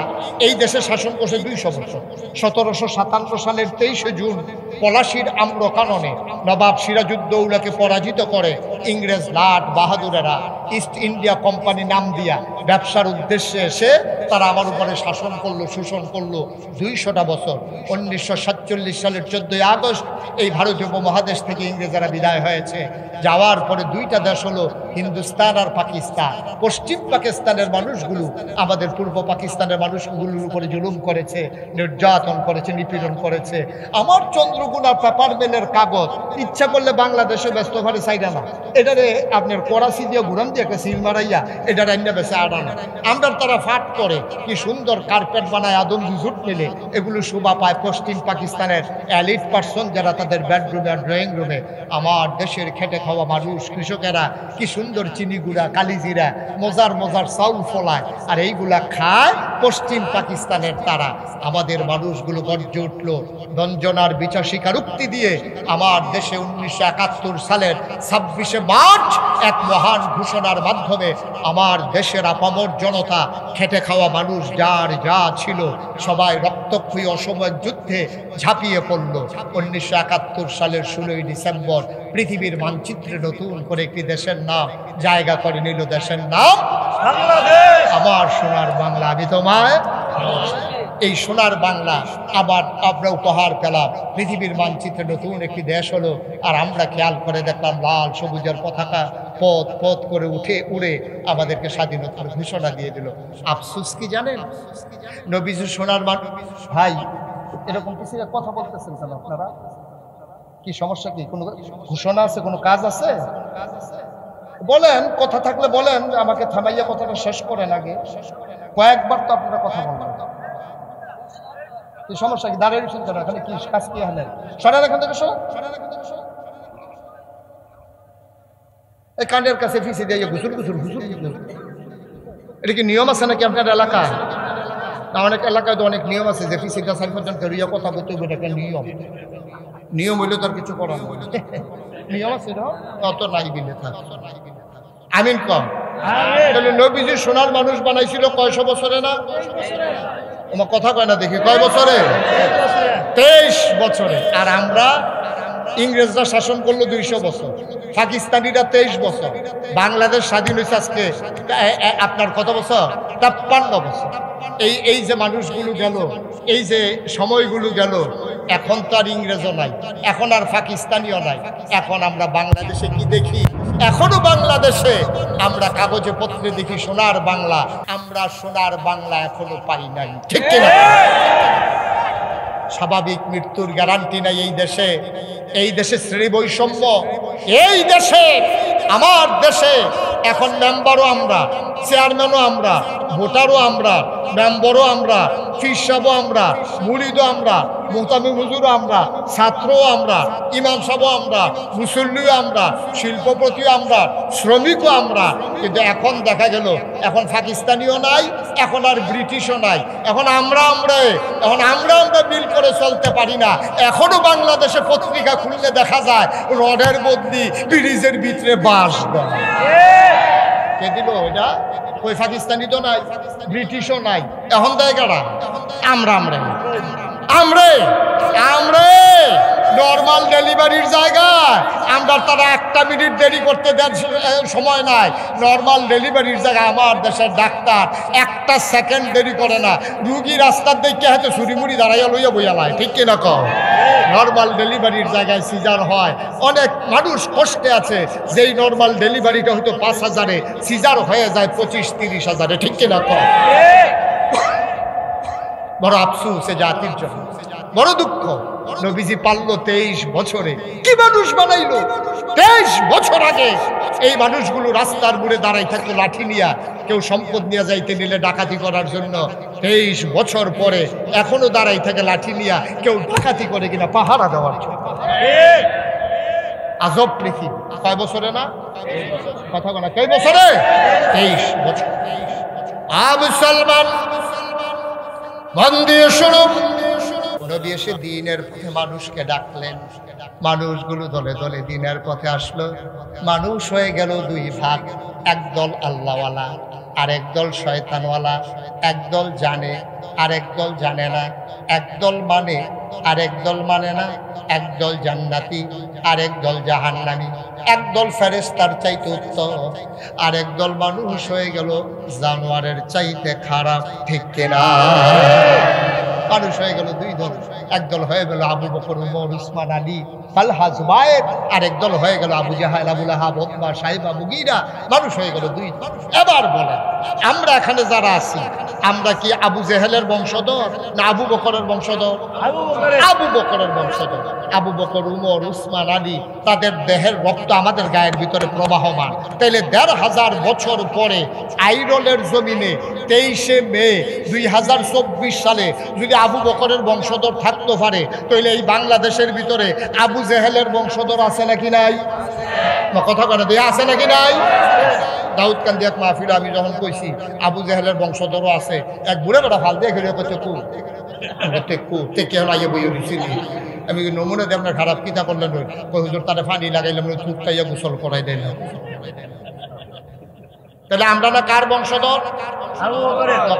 এই দেশে শাসন করছে 200 বছর। 1757 সালের 23শে জুন পলাশির আম্র কাননে নবাব সিরাজউদ্দৌলাকে পরাজিত করে ইংরেজ লাট বাহাদুরেরা ইস্ট ইন্ডিয়া কোম্পানি নাম দিয়া ব্যবসার উদ্দেশ্যে এসে তারা আমার উপরে শাসন করলো, শোষণ করলো 200টা বছর। 1947 সালের 14ই আগস্ট এই ভারতীয় উপমহাদেশ থেকে ইংরেজরা বিদায় হয়েছে। যাওয়ার পরে দুইটা দেশ হলো হিন্দুস্তান আর পাকিস্তান। পশ্চিম পাকিস্তানের মানুষগুলো আমাদের পূর্ব পাকিস্তানের মানুষগুলোর উপরে জুলুম করেছে, নির্যাতন করেছে, নিপীড়ন করেছে। আমার চন্দ্রগুনা পেপার মেলের কাগজ ইচ্ছা করলে বাংলাদেশে ব্যস্ত ঘরে চাইরা না, এটারে আপনার করাচি দিয়ে ঘুরান দিয়ে একটা সিল মারাইয়া এটা রান্না বেছে আড়ানো। আমরা তারা ফাট করে কি সুন্দর কার্পেট বানায় আদম জুট মেলে, এগুলো শোভা পায় পশ্চিম পাকিস্তানের এলিট পার্সন যারা তাদের বেডরুমে আর ড্রয়িং রুমে। আমার দেশের খেটে খাওয়া মানুষ কৃষকেরা কি সুন্দর চিনি গুঁড়া, কালিজিরা, মজার মজার চাউল ফলায়, আর এইগুলা খায় পশ্চিম পাকিস্তানের তারা। আমাদের মানুষগুলো গর্জে উঠল রঞ্জনার বিচার স্বীকারোক্তি দিয়ে। আমার দেশে 1971 সালের 26শে মার্চ এক মহান ঘোষণার মাধ্যমে আমার দেশের আপামর জনতা, খেটে খাওয়া মানুষ যার যা ছিল সবাই রক্তক্ষয়ী অসময়ের যুদ্ধে ঝাঁপিয়ে পড়ল। 1971 সালের 16ই ডিসেম্বর পৃথিবীর মানচিত্রে নতুন করে একটি দেশের নাম জায়গা করে নিল, দেশের নাম বাংলাদেশ। আমার সোনার বাংলা, আমি তোমায় এই সোনার বাংলা আবার আমরা উপহার পেলাম। পৃথিবীর মানচিত্রে নতুন একটি দেশ হলো, আর আমরা খেয়াল করে দেখলাম লাল সবুজের পতাকা পথ পথ করে উড়ে আমাদেরকে স্বাধীনতার ঘোষণা দিয়ে দিল। আফসোস কি জানেন, নবীজি সোনার ভাই এরকম কিছু কথা বলতেছেন কেন আপনারা? কি সমস্যা? কি কোনো ঘোষণা আছে, কোনো কাজ আছে? বলেন, কথা থাকলে বলেন, আমাকে থামাইয়া কথাটা শেষ করেন আগে। কয়েকবার তো আপনারা কথা বলবেন। কি সমস্যা? কি দাঁড়িয়ে রয়েছেন কেন? এখানে কি কাজ কি হালেন? সরেন এখান থেকে, সরেন। এই কাণ্ডের কাছে ফিসে দিয়ে ঘুষুর ঘুষুর ঘুষুর ঘুষুর, এটা কি নিয়ম আছে নাকি আপনার এলাকায়? না, অনেক এলাকায় তো অনেক নিয়ম আছে যে ফিসিটা 4 পর্যন্ত কথা বলতে হবে, এটা নিয়ম। নিয়ম হইলে তার কিছু করার নিয়ম আছে, অত নাই বিলে থাক। আমিন কম। নবীজি সোনার মানুষ বানাইছিল কয়শো বছরে না? তোমার কথা কয় না দেখি, কয় বছরে? 23 বছরে। আর আমরা ইংরেজরা শাসন করলো 200 বছর, পাকিস্তানিরা 23 বছর। বাংলাদেশ স্বাধীন হয়েছে আজকে আপনার কত বছর? 53 বছর। এই যে মানুষগুলো গেল, এই যে সময়গুলো গেল, এখন তো আর ইংরেজও নাই, এখন আর পাকিস্তানিও নাই। এখন আমরা বাংলাদেশে কি দেখি? এখনো বাংলাদেশে আমরা কাগজে পত্রে দেখি সোনার বাংলা। আমরা সোনার বাংলা এখনো পাই নাই, ঠিক কিনা? স্বাভাবিক মৃত্যুর গ্যারান্টি নাই এই দেশে। এই দেশে শ্রেণী বৈষম্য, এই দেশে আমার দেশে এখন মেম্বারও আমরা, চেয়ারম্যানও আমরা, ভোটারও আমরা, মেম্বারও আমরা, ফির সাহেবও আমরা, মুরিদও আমরা, মুহতামি হুজুরও আমরা, ছাত্রও আমরা, ইমাম সাহেবও আমরা, মুসল্লিও আমরা, শিল্পপতিও আমরা, শ্রমিকও আমরা। কিন্তু এখন দেখা গেল এখন পাকিস্তানিও নাই, এখন আর ব্রিটিশও নাই, এখন আমরা বিল করে চলতে পারি না। এখনো বাংলাদেশে পত্রিকা খুললে দেখা যায় রডের বদলি ব্রিজের ভিতরে বাঁশ দেয়। কে দিল এটা? ওই পাকিস্তানি তো নাই, ব্রিটিশও নাই, এখন দেয় কারা? আমরা নর্মাল ডেলিভারির জায়গায় আমরা তারা 1 মিনিট দেরি করতে দেন সময় নাই। নর্মাল ডেলিভারির জায়গায় আমার দেশের ডাক্তার 1 সেকেন্ড দেরি করে না। রুগী রাস্তার দিকে হয়তো ছুরিমুড়ি দাঁড়াইয়া লইয়া বইয়ালায়, ঠিক কিনা কম? নর্মাল ডেলিভারির জায়গায় সিজার হয়। অনেক মানুষ কষ্টে আছে, যেই নর্মাল ডেলিভারিটা হয়তো 5,000-এ, সিজার হয়ে যায় 25-30 হাজারে, ঠিক কিনা কম? বড় আফসোস এ জাতির জন্য, বড় দুঃখ। নবীজি পারলো 23 বছরে। কি মানুষ বানাইলো? 23 বছর আগে এই মানুষগুলো রাস্তার মোড়ে দাঁড়াই থাকতো লাঠি নিয়া, কেউ সম্পদ নিয়ে যাইতে নিলে ডাকাতি করার জন্য। 23 বছর পরে এখনো দাঁড়াই থাকে লাঠি নিয়া, কেউ ডাকাতি করে কিনা পাহারা দেওয়ার জন্য। আজব পৃথিবী। কয় বছরে না? কথা বলা, কয় বছরে? 23 বছর। মুসলমান মন দিয়ে শুনো, নবী এসে দ্বীনের পথে মানুষকে ডাকলেন। মানুষগুলো দলে দলে দ্বীনের পথে আসলো। মানুষ হয়ে গেল 2 ভাগ, একদল আল্লাহওয়ালা আর একদল শয়তানওয়ালা। একদল জানে আর একদল জানে না, একদল মানে আর একদল মানে না, একদল জান্নাতি আর একদল জাহান্নামী, একদল ফেরেশতার চাইতে উত্তম আর একদল মানুষ হয়ে গেল জানোয়ারের চাইতে খারাপ, ঠিক কিনা? মানুষ হয়ে গেল দুই দল। একদল হয়ে গেল আবু বকর, উমর, উসমান, আলী, তালহা, জুবায়ের, আর একদল হয়ে গেল আবু জাহেল, আবু লাহাব, উতবা, সাইবা, মুগীরা। মানুষ হয়ে গেল দুই দল। এবার বলেন, আমরা এখানে যারা আছি, আমরা কি আবু জেহেলের বংশধর না আবু বকরের বংশধর? আবু বকরের বংশধর। আবু বকর, উমর, উসমান, আলী, তাদের দেহের রক্ত আমাদের গায়ের ভিতরে প্রবাহমান। তাইলে ১৫০০ বছর পরে আইরলের জমিনে ২৩শে মে ২০২৪ সালে যদি আবু বকরের বংশধর থাকতে পারে, তাইলে এই বাংলাদেশের ভিতরে আবু জেহেলের বংশধর আছে নাকি নাই? কথা বলে দিয়ে আছে নাকি নাই? দাউদ কান্দি এক মাহফিল আমি যখন কইছি আবু জেহেলের বংশধরও আছে, এক বুড়ে বেড়া ফাল দিয়ে ঘিরে করছে আমি নমুনা দিয়ে আপনার খারাপ কিতা করলেন, হুজুর তারা পানি লাগাইলাম, থুক খাইয়া গোসল করাই দেয় না। তাহলে আমরা না কার বংশধর?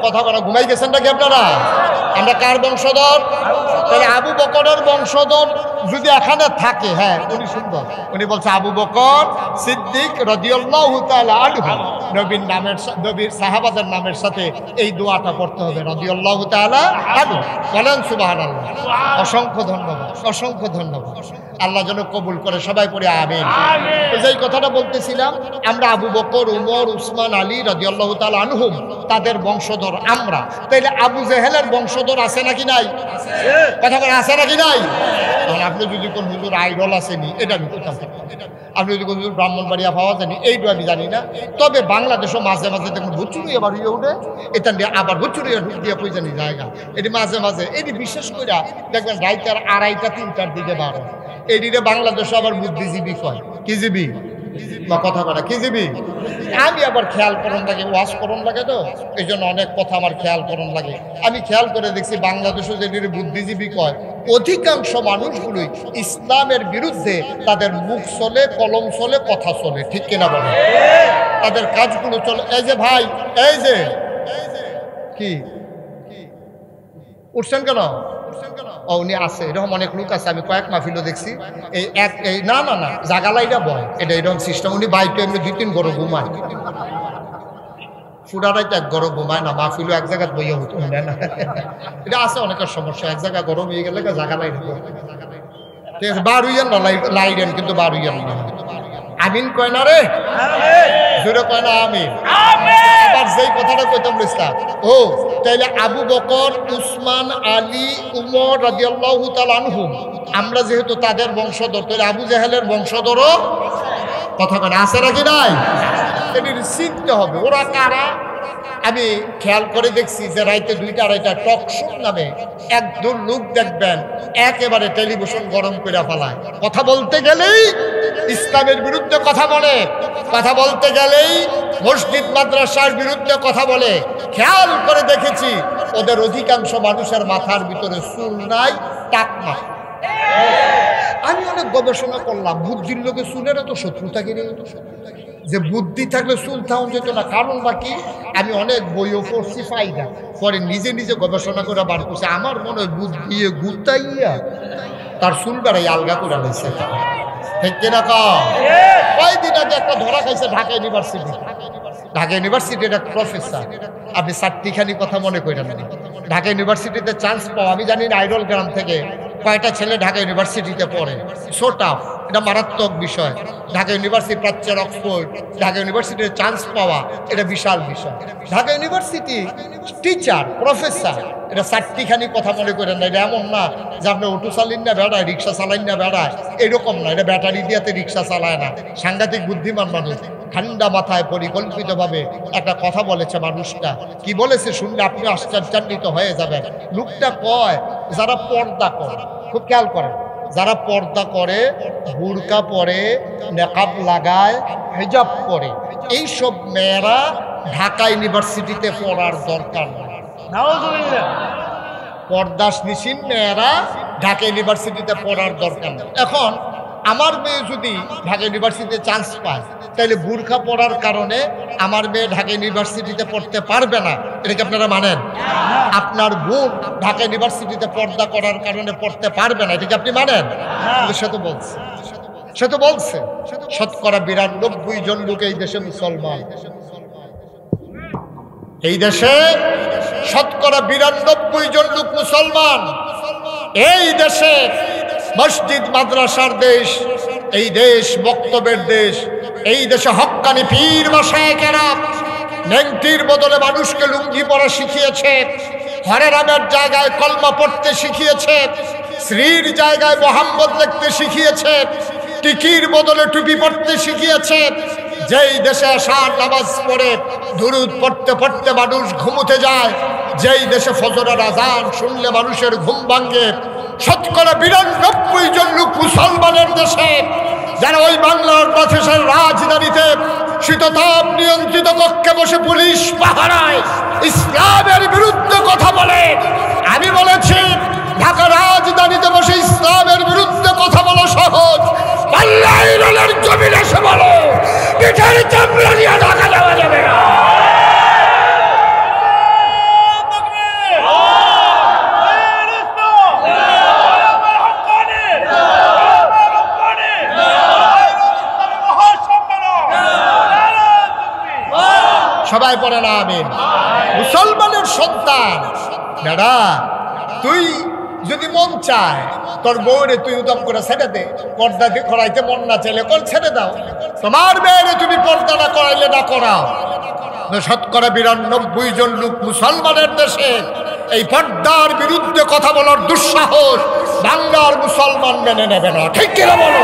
কথা বলা ঘুমাই গেছেন নাকি আপনারা? আমরা কার বংশধর? তাহলে আবু বকরের বংশধর যদি এখানে থাকে, হ্যাঁ উনি সুন্দর, উনি বলছে আবু বকর সিদ্দিক রাদিয়াল্লাহু তাআলা আনহু, নবীর নামের, নবীর সাহাবাদের নামের সাথে এই দোয়াটা পড়তে হবে, রাদিয়াল্লাহু তাআলা আনহু। বলেন সুবহানাল্লাহ। অসংখ্য ধন্যবাদ, অসংখ্য ধন্যবাদ। আল্লাহ যেন কবুল করে, সবাই পড়ে আমিন। যেই কথাটা বলতেছিলাম, আমরা আবু বকর, উমর, উসমান, আলী রাদিয়াল্লাহু তাআলা আনহুম, তাদের বংশধর আমরা। তাইলে আবু জেহেলের বংশধর আছে নাকি নাই? কথা বলে আছে নাকি নাই? আপনি যদি কোন হুজুর আইডল আসেনি, এটা আমি কোথাও থাকতাম। আপনি যদি কোন হুজুর ব্রাহ্মণবাড়িয়া পাওয়া যায়নি, এইটা আমি জানি না। তবে বাংলাদেশও মাঝে মাঝে দেখুন হুচুরি আবার ইয়ে উঠে, এটা নিয়ে আবার হুচুরি ঢুক দিয়ে কই জানি জায়গা, এটি মাঝে মাঝে, এটি বিশেষ করে দেখবেন রাইতের 2:30 3টার দিকে বারো, এটিতে বাংলাদেশে আবার বুদ্ধিজীবী কয়। কি জীবী বা কথা বলে কি জীবী? আমি আবার খেয়াল করন লাগে, ওয়াশ করন লাগে, তো এই জন্য অনেক কথা আমার খেয়াল করন লাগে। আমি খেয়াল করে দেখছি বাংলাদেশে যেটি বুদ্ধিজীবী কয়, অধিকাংশ মানুষগুলোই ইসলামের বিরুদ্ধে তাদের মুখ চলে, কলম চলে, কথা চলে, ঠিক কিনা বলে? তাদের কাজগুলো চলে। এই যে ভাই, এই যে কি উঠছেন কেন? ও উনি আছে, এরকম অনেক লোক আছে, আমি কয়েক মাহফিলও দেখছি। এই না না না জাগালাইটা বয়, এটা এরকম সিস্টেম। উনি বাইরে এমনি 2-3 গরো ঘুমায়, ফুডারাই তো এক গরো ঘুমায় না, মাহফিলও এক জায়গায় বইয়া হতো না। এটা আছে অনেকের সমস্যা, এক জায়গায় গরম হয়ে গেলে জাগালাই ঠিক আছে। বারুইয়ান না লাইডেন, কিন্তু বারুইয়ান না। আমিন কয় না রে, জোরে কয় না আমিন। আবার যেই কথাটা কইতাম ইসলাম, ও তাইলে আবু বকর, উসমান, আলী, উমর রাদিয়াল্লাহু তাআলা আনহুম, আমরা যেহেতু তাদের বংশধর, তাহলে আবু জেহেলের বংশধরও কথা কয় না আছে নাকি নাই? এটির চিনতে হবে ওরা কারা। আমি খেয়াল করে দেখছি যে রাইতে 2টা-2:30 টক শো নামে একদল লোক দেখবেন একেবারে টেলিভিশন গরম করে ফেলায়, কথা বলতে গেলেই ইসলামের বিরুদ্ধে কথা বলে, কথা বলতে গেলেই মসজিদ মাদ্রাসার বিরুদ্ধে কথা বলে। খেয়াল করে দেখেছি ওদের অধিকাংশ মানুষের মাথার ভিতরে চুল নাই, টাক নাই। আমি অনেক গবেষণা করলাম, বুদ্ধির লোকে চুলের এত শত্রুতা কিনে, যে বুদ্ধি থাকলে চুল থাউন যেত না, কারণ বাকি আমি অনেক বইও পড়ছি ফাইদা, পরে নিজে নিজে গবেষণা করে বার করছে। আমার মনে হয় বুদ্ধি গুতাইয়া তার চুল বেড়াই আলগা করে নিয়েছে, ঠিক কিনা? কয়েকদিন আগে একটা ধরা খাইছে ঢাকা ইউনিভার্সিটি। ঢাকা ইউনিভার্সিটির এক প্রফেসর, আপনি 4টিখানি কথা মনে করেন না, ঢাকা ইউনিভার্সিটিতে চান্স পাওয়া, আমি জানি না আইরল গ্রাম থেকে কয়টা ছেলে ঢাকা ইউনিভার্সিটিতে পড়ে। সো টাফ, এটা মারাত্মক বিষয়। ঢাকা ইউনিভার্সিটি প্রাচ্যের অক্সফোর্ড, ঢাকা ইউনিভার্সিটিতে চান্স পাওয়া এটা বিশাল বিষয়। ঢাকা ইউনিভার্সিটি টিচার, প্রফেসর, এটা 4টিখানি কথা মনে করেন না। এটা এমন না যে আপনি অটো চালিন না বেড়ায়, রিক্সা চালাইন না বেড়ায়, এরকম না। এটা ব্যাটারি দিয়াতে রিক্সা চালায় না, সাংঘাতিক বুদ্ধিমান মানুষ। ঠান্ডা মাথায় পরিকল্পিতভাবে একটা কথা বলেছে মানুষটা। কি বলেছে শুনলে আপনি আশ্চর্যান্বিত হয়ে যাবেন। লোকটা কয়, যারা পর্দা করে, খুব খেয়াল করেন, যারা পর্দা করে, বুরকা পরে, নেকাব লাগায়, হিজাব পরে, এইসব মেয়েরা ঢাকা ইউনিভার্সিটিতে পড়ার দরকার নেই। পর্দাশীল মেয়েরা ঢাকা ইউনিভার্সিটিতে পড়ার দরকার নেই। এখন আমার মেয়ে যদি ঢাকা ইউনিভার্সিটিতে চান্স পায়, তাহলে বুরখা পড়ার কারণে আমার মেয়ে ঢাকা ইউনিভার্সিটিতে পড়তে পারবে না, এটা কি আপনারা মানেন? আপনার বোন ঢাকা ইউনিভার্সিটিতে পর্দা করার কারণে পড়তে পারবে না, এটা কি আপনি মানেন? সে তো বলছে, সে তো বলছে 92% জন লোক এই দেশে মুসলমান। এই দেশে শতকরা 92 জন লোক মুসলমান। এই দেশে মসজিদ মাদ্রাসার দেশ, এই দেশ বক্তব্যের দেশ, এই দেশে হক্কানি পীর মাশায়েখেরা নেংটির বদলে মানুষকে লুঙ্গি পরা শিখিয়েছে, হরে রামের জায়গায় কলমা পড়তে শিখিয়েছে, শ্রীর জায়গায় মোহাম্মদ লিখতে শিখিয়েছে, টিকির বদলে টুপি পড়তে শিখিয়েছে। যেই দেশে আসার নামাজ পড়ে দুরুদ পড়তে পড়তে মানুষ ঘুমোতে যায়, যেই দেশে ফজরের আজান শুনলে মানুষের ঘুম ভাঙে, শতকরা 92 জন লোক মুসলমানের দেশে, যারা ওই বাংলার প্রশাসনের রাজধানীতে শীততাপ নিয়ন্ত্রিত কক্ষে বসে পুলিশ পাহারায় ইসলামের বিরুদ্ধে কথা বলে। আমি বলেছি ঢাকা রাজধানীতে বসে ইসলামের বিরুদ্ধে কথা বলা সহজ, পাল্লাইরের জমিনে এসে বলো পিঠের চামড়া নিয়ে ঢাকা যাওয়া যাবে না। সবাই পড়ে না আমিন। মুসলমানের সন্তান দাদা, তুই যদি মন চায় তোর বউরে তুই উদম করে ছেড়ে দে, পর্দা দিয়ে করাইতে মন না চাইলে কর ছেড়ে দাও। তোমার মেয়েরে তুমি পর্দা না করাইলে না করাও। শতকরা 92 জন লোক মুসলমানের দেশে এই পর্দার বিরুদ্ধে কথা বলার দুঃসাহস বাংলার মুসলমান মেনে নেবে না, ঠিক কিনা বলো?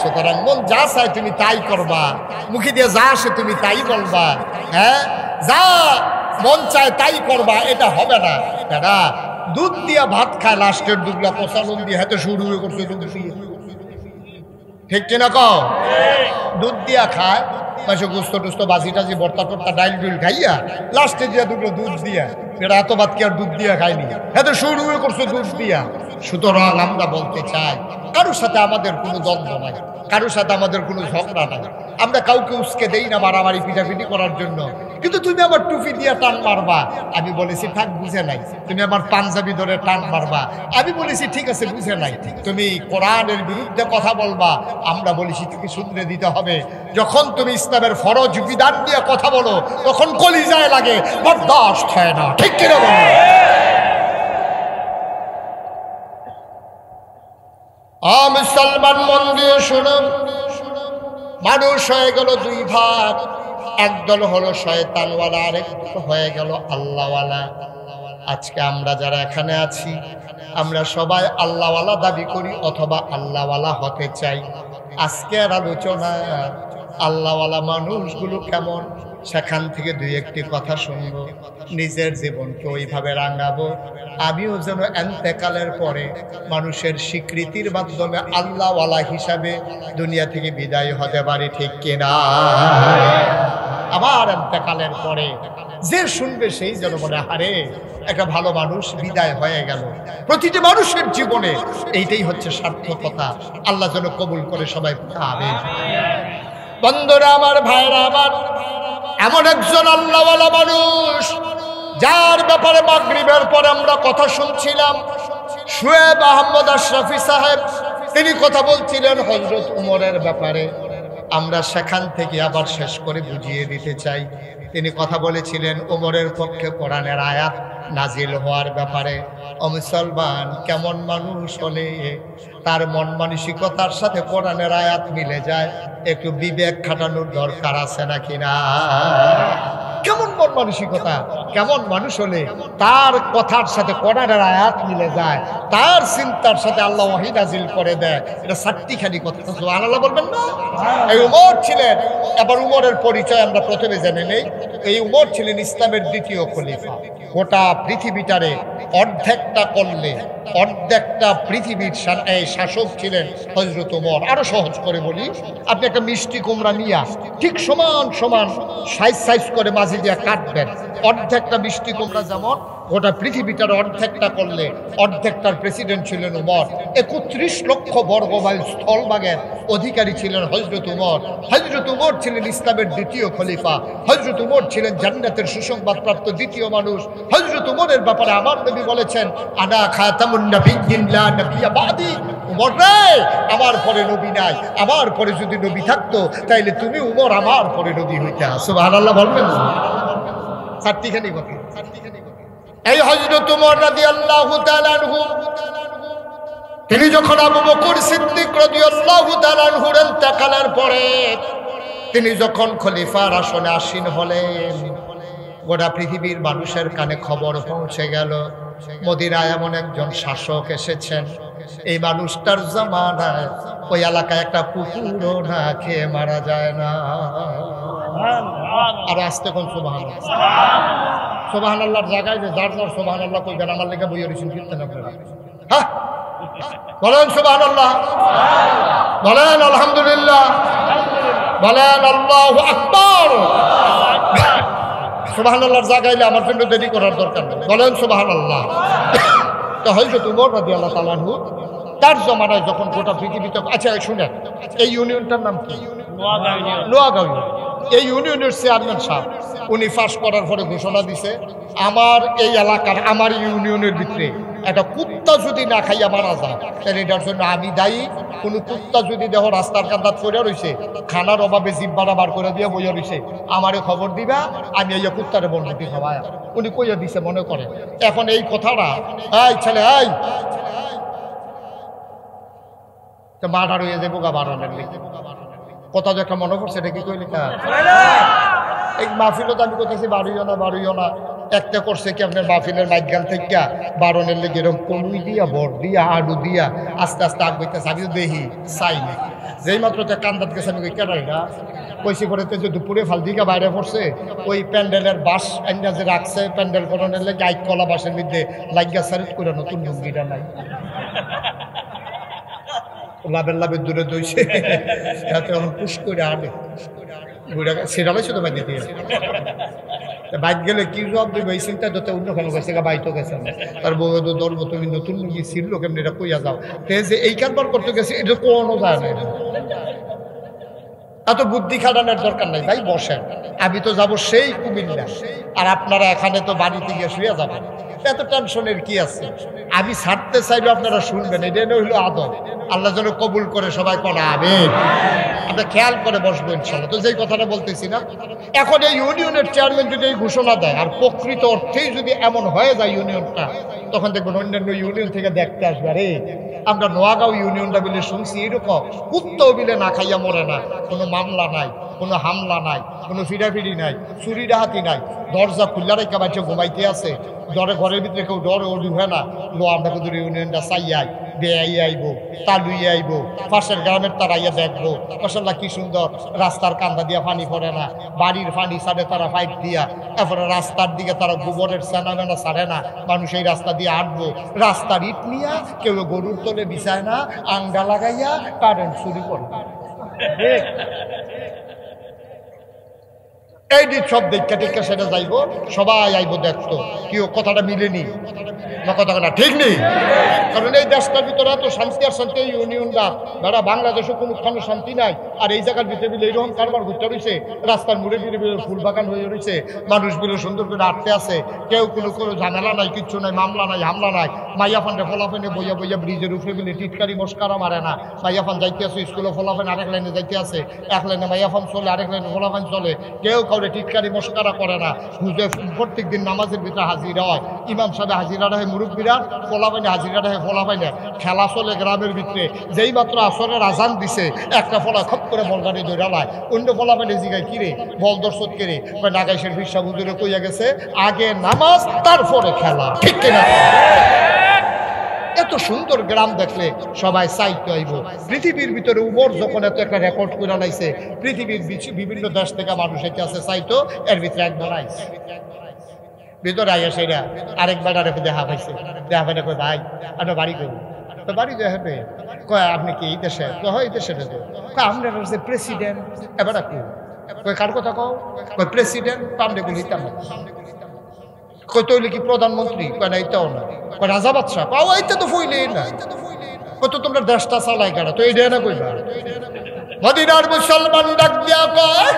সুতরাং মন যা চায় তুমি তাই করবা, মুখে দিয়ে যা আসে তুমি তাই বলবা, হ্যাঁ যা মন চায় তাই করবা, এটা হবে না। দাদা দুধ দিয়া ভাত খায়, লাস্টের দুধলা পচালন দিয়ে হাতে শুরু করছে দুধ দিয়ে, ঠিক কিনা কও? দুধ দিয়া খায় মাসে গুস্ত টুস্ত বাজি টাজি ভর্তা টর্তা ডাইল ডুল খাইয়া লাস্টে দিয়া দুটো দুধ দিয়া, এটা এত ভাত কি আর দুধ দিয়া খাইনি, হাতে শুরু করছে দুধ দিয়া। সুতরাং আমরা বলতে চাই কারোর সাথে আমাদের কোনো দ্বন্দ্ব নাই, কারোর সাথে আমাদের কোনো ঝগড়া নাই, আমরা কাউকে উস্কে দেই না মারামারি পিটাপিটি করার জন্য। কিন্তু তুমি আমার টুপি দিয়ে টান মারবা, আমি বলেছি থাক বুঝে নাই। তুমি আমার পাঞ্জাবি ধরে টান মারবা, আমি বলেছি ঠিক আছে বুঝে নাই। তুমি কোরআনের বিরুদ্ধে কথা বলবা, আমরা বলেছি তুমি শুনতে দিতে হবে। যখন তুমি ইসলামের ফরজ বিধান দিয়ে কথা বলো তখন কলিজায় লাগে, বরদাস্ত হয় না, ঠিক কিনা বলো? মুসলমান মন দিয়ে শুনুন, মানুষ হয়ে গেল দুই ভাগ, একদল হলো শয়তানওয়ালা, আরেক হয়ে গেল আল্লাহওয়ালা। আজকে আমরা যারা এখানে আছি আমরা সবাই আল্লাহওয়ালা দাবি করি অথবা আল্লাহওয়ালা হতে চাই। আজকের আলোচনা আল্লাহওয়ালা মানুষগুলো কেমন সেখান থেকে দুই একটি কথা শুনবো, নিজের জীবনকে ওইভাবে রাঙাবো আমিও যেন এন্তেকালের পরে মানুষের স্বীকৃতির মাধ্যমে আল্লাহওয়ালা হিসাবে দুনিয়া থেকে বিদায় হতে পারি, ঠিক কিনা? আবার এন্তেকালের পরে যে শুনবে সেই যেন মনে হারে একটা ভালো মানুষ বিদায় হয়ে গেল। প্রতিটি মানুষের জীবনে এইটাই হচ্ছে সার্থকতা। আল্লাহ যেন কবুল করে সবাই আমিন। বন্ধুরা আমার, ভাইরা আমার, এমন একজন আল্লাহওয়ালা মানুষ যার ব্যাপারে মাগরিবের পরে আমরা কথা শুনছিলাম, শুয়েব আহমদ আশরাফি সাহেব, তিনি কথা বলছিলেন হযরত উমরের ব্যাপারে। আমরা সেখান থেকে আবার শেষ করে বুঝিয়ে দিতে চাই। তিনি কথা বলেছিলেন উমরের পক্ষে কোরআনের আয়াত নাজিল হওয়ার ব্যাপারে। ও মুসলমান, কেমন মানুষ হলে তার মন মানসিকতার সাথে কোরআনের আয়াত মিলে যায়, একটু বিবেক খাটানোর দরকার আছে নাকি না? কেমন মন মানসিকতা, কেমন মানুষ হলে তার কথার সাথে কোরআনের আয়াত মিলে যায়, তার চিন্তার সাথে আল্লাহ ওহী নাজিল করে দেয়। এটা চারটিখানি কথা, সুবহানাল্লাহ বলবেন না? এই উমর ছিলেন, এবার উমরের পরিচয় আমরা প্রথমে জেনে নেই। এই উমর ছিলেন ইসলামের দ্বিতীয় খলিফা। গোটা পৃথিবীটারে অর্ধেকটা করলে অর্ধেকটা পৃথিবীর শাসক ছিলেন হযরত উমর। আরো সহজ করে বলি, আপনি একটা মিষ্টি কুমড়া নিয়ে ঠিক সমান সমান সাইজ করে মাঝে দিয়ে কাটবেন, অর্ধেকটা মিষ্টি কুমড়া যেমন গোটা পৃথিবীটার অর্ধেকটা করলে অর্ধেকটার প্রেসিডেন্ট ছিলেন উমর। 31 লক্ষ বর্গ মাইল স্থলভাগের অধিকারী ছিলেন হযরত উমর। হযরত উমর ছিলেন ইসলামের দ্বিতীয় খলিফা। হযরত উমর ছিলেন জান্নাতের সুসংবাদপ্রাপ্ত দ্বিতীয় মানুষ। হযরত উমরের ব্যাপারে আমার নবী বলেছেন, আনা খাতামুন নাবিয়্যিন লা নাবিয়্যা বাদি। উমর রে, আমার পরে নবী নাই, আমার পরে যদি নবী থাকতো তাইলে তুমি উমর আমার পরে নবী হইতা। সুবহানাল্লাহ বলবেন? চারটিখানি কথা। এই হযরত ওমর রাদিয়াল্লাহু তাআলা আনহু তিনি যখন আবু বকর সিদ্দিক রাদিয়াল্লাহু তাআলা আনহুর ইন্তেকালের পরে তিনি যখন খলিফার আসনে আসীন হলেন, গোটা পৃথিবীর মানুষের কানে খবর পৌঁছে গেল মদিনায় এমন একজন শাসক এসেছেন, এই মানুষটার জামানায় ওই এলাকায় একটা কুকুরও না খেয়ে মারা যায় না। আর আসতে কোন সুবহানাল্লাহ, সুবহানাল্লাহর জায়গায় যে যার যার সুবহানাল্লাহ কইবেন, আমার লেগে বইয়ে রয়েছেন কীর্তন আপনারা। হ্যাঁ বলেন সুবহানাল্লাহ, বলেন আলহামদুলিল্লাহ, বলেন আল্লাহু আকবার। সুবহানাল্লাহর জায়গায় আমার জন্য দেরি করার দরকার নেই, বলেন সুবহানাল্লাহ। তো হযরত ওমর রাদিয়াল্লাহু তাআলা আনহু তার জমানায় যখন গোটা পৃথিবীতে, আচ্ছা শুনেন এই ইউনিয়নটার নাম কি? নোয়াগাঁও। এই ইউনিয়নের চেয়ারম্যান সাহেব উনি ফাঁস করার পরে ঘোষণা দিছে, আমার এই এলাকার আমার ইউনিয়নের ভিতরে একটা কুত্তা যদি না খাইয়া মারা যায় তাহলে এটার জন্য আমি দায়ী। কোনো কুত্তা যদি দেহ রাস্তার কান্দাত করে রয়েছে, খানার অভাবে জিব্বাটা বার করে দিয়ে বইয়া রয়েছে, আমারে খবর দিবা, আমি এই কুত্তারে বন্ধুটি খাওয়ায়। উনি কইয়া দিছে মনে করে। এখন এই কথাটা এই ছেলে এই মার্ডার হয়ে যাবো গা বাড়ানোর লিখে কথা যে একটা মনে পড়ছে, এটা কি কইলি তা এই মাহফিলও তো আমি কোথাছি বাড়িও না একটা করছে কি আপনার মাহফিলের মাইগান থেকে বারণের লেগে এরকম কলুই দিয়া বর দিয়া আলু দিয়া আস্তে আস্তে আগ বইতেছে। আমি দেখি চাই না, যেই মাত্র কান্দাত গেছে আমি কেনাই না কইসি করে যে দুপুরে ফালদিকা বাইরে পড়ছে ওই প্যান্ডেলের বাস আইনা যে রাখছে প্যান্ডেল করণের লেগে গাইক কলা বাসের মধ্যে লাগিয়া সারিট করে নতুন লুঙ্গিটা নাই লাভের দূরে দইছে যাতে এখন পুশ করে আনে সেরালাইছে তো বাইরে দিয়ে বাইক গেলে কি জবাব দেবে এই চিন্তা তো অন্য কোনো গেছে বাইতো গেছে তার বউ ধরবো তুমি নতুন লুঙ্গি ছিল কেমনি এটা কইয়া যাও যে এই কারবার করতে গেছে এটা কোনো যায় না। এত বুদ্ধি খাটানোর দরকার নাই ভাই, বসেন। আমি তো যাবো সেই কুমিল্লা, আর আপনারা এখানে তো বাড়িতে গিয়ে শুয়ে যাবেন, এত টেনশনের কি আছে? আমি ছাড়তে চাইলে আপনারা শুনবেন, এটা হইলো আদব। আল্লাহ যেন কবুল করে সবাই করা আমিন। আমরা খেয়াল করে বসবো ইনশাল্লাহ। তো যেই কথাটা বলতেছি না, এখন এই ইউনিয়নের চেয়ারম্যান যদি এই ঘোষণা দেয় আর প্রকৃত অর্থেই যদি এমন হয়ে যায় ইউনিয়নটা, তখন দেখবেন অন্যান্য ইউনিয়ন থেকে দেখতে আসবে, আরে আমরা নোয়াগাঁও ইউনিয়নটা বিলে শুনছি এরকম কুত্তাও বিলে না খাইয়া মরে না, কোনো মামলা নাই, কোনো হামলা নাই, কোনো ফিরাফিরি নাই, চুরি ডাহাতি নাই, দরজা খুল্লা রেখা বাচ্চা ঘুমাইতে আছে, ঘরের ভিতরে কেউ ডরে ওডি হয় না। আমরা কিন্তু ইউনিয়নটা চাইয়াই বেয়াই আইবো, তালুইয়ে আইবো, পাশের গ্রামের তারাইয়া দেখবো মাশাআল্লাহ কি সুন্দর, রাস্তার কান্দা দিয়া পানি পড়ে না, বাড়ির পানি ছাড়ে তারা পাইপ দিয়া, এরপরে রাস্তার দিকে তারা গোবরের সেনা ছাড়ে না, মানুষ এই রাস্তা দিয়ে হাঁটবো, রাস্তার ইট নিয়া কেউ গরুর তলে বিছায় না, আংডা লাগাইয়া কারেন্ট চুরি করে। এই দিক সব দেখা টেকা সেটা যাইবো, সবাই আইবো দেখতো কি কথাটা মিলেনি না, কথাটা ঠিক নেই। কারণ এই দেশটার ভিতরে এত শান্তি আর শান্তি, এই ইউনিয়নটা বেড়া বাংলাদেশে কোনোখানে শান্তি নাই, আর এই জায়গার ভিতরে মিলে এইরকম কারবার ঘুরতে রয়েছে, রাস্তার মুড়ে ফিরে ফুল বাগান হয়ে রয়েছে, মানুষগুলো সুন্দর করে আটতে আছে, কেউ কোনো ঝামেলা নাই, কিচ্ছু নাই, মামলা নাই, হামলা নাই। মাইয়াফানটা ফলাফানে বইয়া বইয়া ব্রিজের উপরে মিলে টিটকারি মস্কারা মারে না। মাইয়াফান যাইতে আছে স্কুলে, ফলাফান আরেক লাইনে যাইতে আছে, এক লাইনে মাইয়াফান চলে, আরেক লাইনে ফলাফান চলে, কেউ কাউরে টিটকারি মস্কারা করে না। প্রত্যেক দিন নামাজের ভিতরে হাজিরা হয়, ইমাম সাহেব হাজিরা রাখে, মুরব্বীরা ফলাফানে হাজিরা রাখে, ফলাফানে খেলা চলে গ্রামের ভিতরে। যেই মাত্র আসরের আজান দিছে, একটা ফলা খপ করে বলগানি দৌড়ালায়, অন্য ফলাফানে জিগায় কিরে বল দর্শক কেড়ে নাগাইশের ফিরসা হুজুরে কইয়া গেছে আগে নামাজ তারপরে খেলা, ঠিক কিনা? এত সুন্দর গ্রাম দেখলে সবাই চাইতে আইব। পৃথিবীর ভিতরে উমর যখন এত একটা রেকর্ড করে লাইছে, পৃথিবীর বিভিন্ন দেশ থেকে মানুষ এতে আছে চাইতো, এর ভিতরে একবার আইছে ভিতরে আইয়া সেটা আরেকবার আরেক দেখা পাইছে, দেখা পাইলে কয় ভাই আপনার বাড়ি করুন, তো বাড়ি যাবে কয় আপনি কি এই দেশে? হয় এই দেশে আপনার যে প্রেসিডেন্ট এবার আপনি কয় কার কথা কও? কয় প্রেসিডেন্ট পাবলে গুলি তেমন কই তৈলে কি প্রধানমন্ত্রী? কয় না এইটাও না। কয় রাজা বাদশাহ? পাও এইটা তো ফইলেই না। কত তোমরা দেশটা চালাই কেন? তো এইটা না কইবা। মদিনার মুসলমান ডাক দিয়া কয়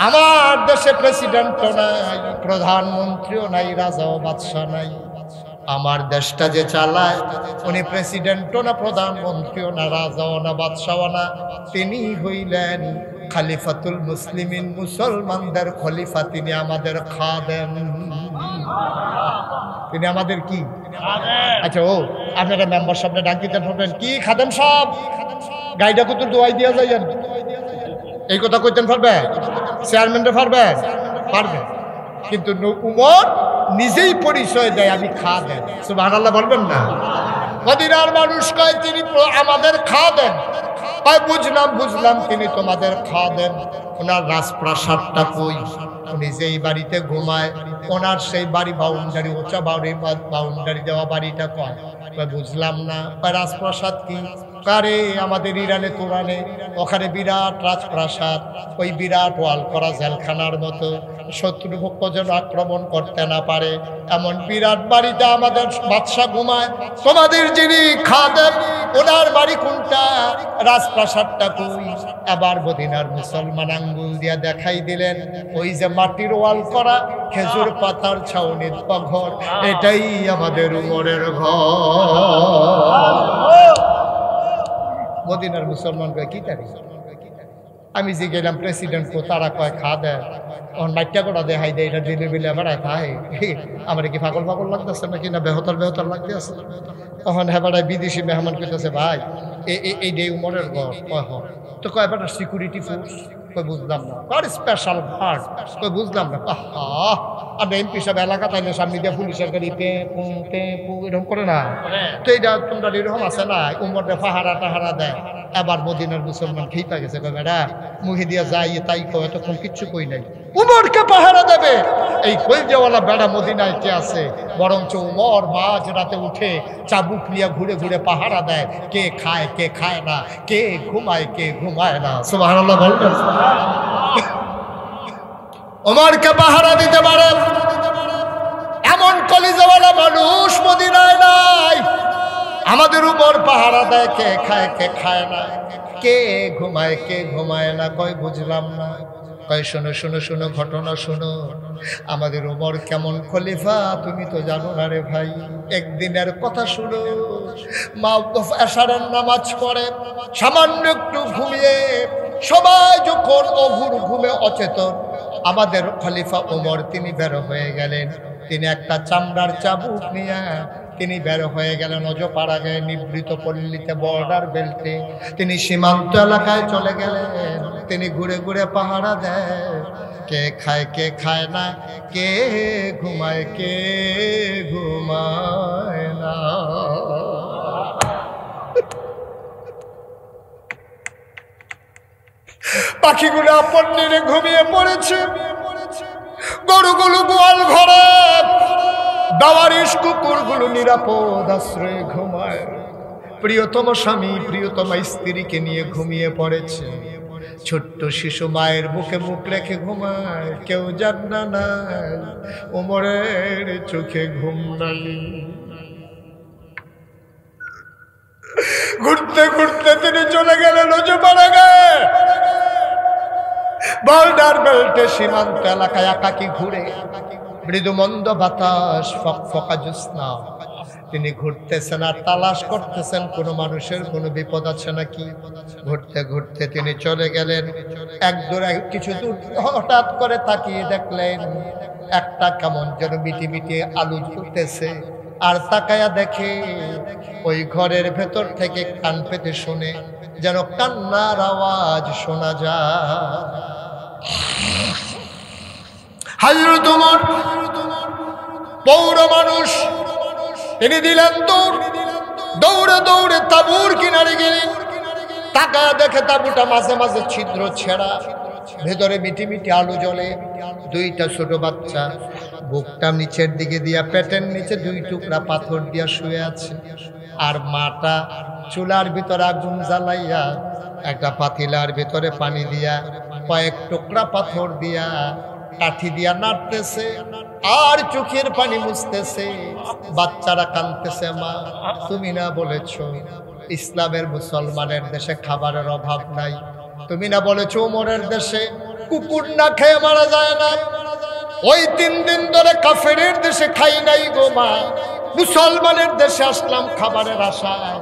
আমার দেশে প্রেসিডেন্টও নাই, প্রধানমন্ত্রীও নাই, রাজাও বাদশাহ নাই। আমার দেশটা যে চালায় উনি প্রেসিডেন্টও না, প্রধানমন্ত্রীও না, রাজাও না, বাদশাও না, তিনি হইলেন খলিফাতুল মুসলিমিন, মুসলমানদের খলিফা, তিনি আমাদের খাদেম। তিনি আমাদের কি? আচ্ছা, ও আপনারা মেম্বার সামনে ডাক দিতেন, পারবেন কি খাদেম সাহেব, গাইডা কত দোয়াই দিয়া যাইয়েন, এই কথা কইতেন পারবে? চেয়ারম্যানরা পারবে? পারবে। কিন্তু উমর নিজেই পরিচয় দেয়, আমি খাদেম। সুবহানাল্লাহ বলবেন না? মদিনার মানুষ কয় তিনি আমাদের খাদেম। কয় বুঝলাম বুঝলাম, তিনি তোমাদের খাদেম। ওনার রাজপ্রাসাদটা কই? উনি যেই বাড়িতে ঘুমায় ওনার সেই বাড়ি বাউন্ডারি, উঁচা বাউন্ডারি দেওয়া বাড়িটা কয়? বুঝলাম না। রাজপ্রাসাদ কি? কারে আমাদের ইরানে তোরানে ওখানে বিরাট রাজপ্রাসাদ, ওই বিরাট ওয়াল করা জেলখানার মতো, শত্রুপক্ষ যেন আক্রমণ করতে না পারে এমন বিরাট বাড়িতে আমাদের বাদশা ঘুমায়। তোমাদের যিনি খাদেম ওনার বাড়ি কোনটা? রাজপ্রাসাদটা কই? আবার মদিনার মুসলমান আঙ্গুল দিয়া দেখাই দিলেন, ওই যে মাটির ওয়াল করা খেজুর পাতার ছাউনির ঘর, এটাই আমাদের উমরের ঘর। মদিনার মুসলমান কয় কি তারি? আমি যে গেলাম প্রেসিডেন্ট কো, তারা কয় খা দেয়, ওর মাইটা করা দেখাই দেয়, এটা দিলে বিলে বেড়ায় থাকে। আমার কি পাগল পাগল লাগতেছে নাকি, না বেহতর বেহতর লাগতে আছে? তখন হ্যাঁ বেড়ায় বিদেশি মেহমান কইতেছে, ভাই এই ডে উমরের ঘর। কয় হ। তো কয় বেটা সিকিউরিটি ফোর্স? কই বুঝলাম না। আর স্পেশাল গার্ড? কই বুঝলাম না। আর এমপি সাহেব এলাকা তাইলে সামনে দিয়ে পুলিশের গাড়ি পে পু এরকম করে না? তো এইটা তোমরা এরকম আছে না, উমরে পাহারা টাহারা দেয়। আবার মদিনার মুসলমান খেইতা গেছে, কয় বেটা মুখে দিয়া যাই তাই কয়, এতক্ষণ কিচ্ছু কই নাই, উমরকে পাহারা দেবে। এই কইজেওয়ালা বেড়া মদিনায় কে আছে? বরঞ্চ উমর মাঝ রাতে উঠে চাবুক নিয়ে ঘুরে ঘুরে পাহারা দেয়, কে খায় কে খায় না, কে ঘুমায় কে ঘুমায় না। সুবহানাল্লাহ বলবেন? উমরকে পাহারা দিতে পারে এমন কলিজাওয়ালা মানুষ মদিনায় নাই। আমাদের উমর পাহারা দেয়, কে খায় কে খায় না, কে ঘুমায় কে ঘুমায় না। কয় বুঝলাম না। কয় শোনো শোনো শোনো, ঘটনা শোনো। আমাদের উমর কেমন খলিফা তুমি তো জানো না রে ভাই। একদিনের কথা শুনো, মা এশারের নামাজ পড়ে সামান্য একটু ঘুমিয়ে, সবাই যখন অঘুর ঘুমে অচেতন, আমাদের খলিফা উমর তিনি বের হয়ে গেলেন। তিনি একটা চামড়ার চাবুক নিয়ে তিনি বের হয়ে গেলেন অজপাড়া গায়ে, নিবৃত পল্লীতে, বর্ডার বেল্টে। তিনি সীমান্ত এলাকায় চলে গেলেন। তিনি ঘুরে ঘুরে পাহারা দেয়, কে খায় কে খায় না, কে ঘুমায় কে ঘুমায় না। পাখিগুলো আপন নিরে ঘুমিয়ে পড়েছে, গরুগুলো গোয়াল ঘরে, দাওয়ারিশ কুকুরগুলো নিরাপদ আশ্রয়ে ঘুমায়। প্রিয়তম স্বামী প্রিয়তমা স্ত্রীকে নিয়ে ঘুমিয়ে পড়েছে। ছোট্ট শিশু মায়ের বুকে মুখ রেখে ঘুমায়, কেউ জান্না নাই, উমরের চোখে ঘুম নাই। ঘুরতে ঘুরতে তিনি চলে গেলেন অজপাড়া গায়ে, বর্ডার বেল্টে, সীমান্ত এলাকায় একাকি ঘুরে। মৃদু মন্দ বাতাস, ফকফকা জ্যোৎস্না। তিনি ঘুরতেছেন আর তালাশ করতেছেন কোনো মানুষের কোনো বিপদ আছে নাকি। ঘুরতে ঘুরতে তিনি চলে গেলেন এক দূর, কিছু দূর হঠাৎ করে তাকিয়ে দেখলেন একটা কেমন যেন মিটি মিটি আলো জ্বলতেছে। আর তাকায়া দেখে ওই ঘরের ভেতর থেকে কান পেতে শুনে যেন কান্নার আওয়াজ শোনা যায়। হযরত ওমর পৌর মানুষ, তিনি দিলেন দৌড়, দৌড়ে দৌড়ে তাঁবুর কিনারে গেলেন। তাকায়া দেখে তাঁবুটা মাঝে মাঝে ছিদ্র ছেঁড়া, ভেতরে মিটি মিটি আলো জ্বলে। দুইটা ছোট বাচ্চা বুকটা নিচের দিকে দিয়া পেটের নিচে দুই টুকরা পাথর দিয়া শুয়ে আছে। আর মাটা চুলার ভিতরে আগুন জ্বালাইয়া একটা পাতিলার ভিতরে পানি দিয়া কয়েক টুকরা পাথর দিয়া কাঠি দিয়া নাড়তেছে আর চোখের পানি মুছতেছে। বাচ্চারা কাঁদতেছে, মা তুমি না বলেছো ইসলামের মুসলমানের দেশে খাবারের অভাব নাই, তুমি না বলেছো ওমরের দেশে কুকুর না খেয়ে মারা যায় না। ওই 3 দিন ধরে কাফেরের দেশে খাই নাই গো মা, মুসলমানের দেশে আসলাম খাবারের আশায়,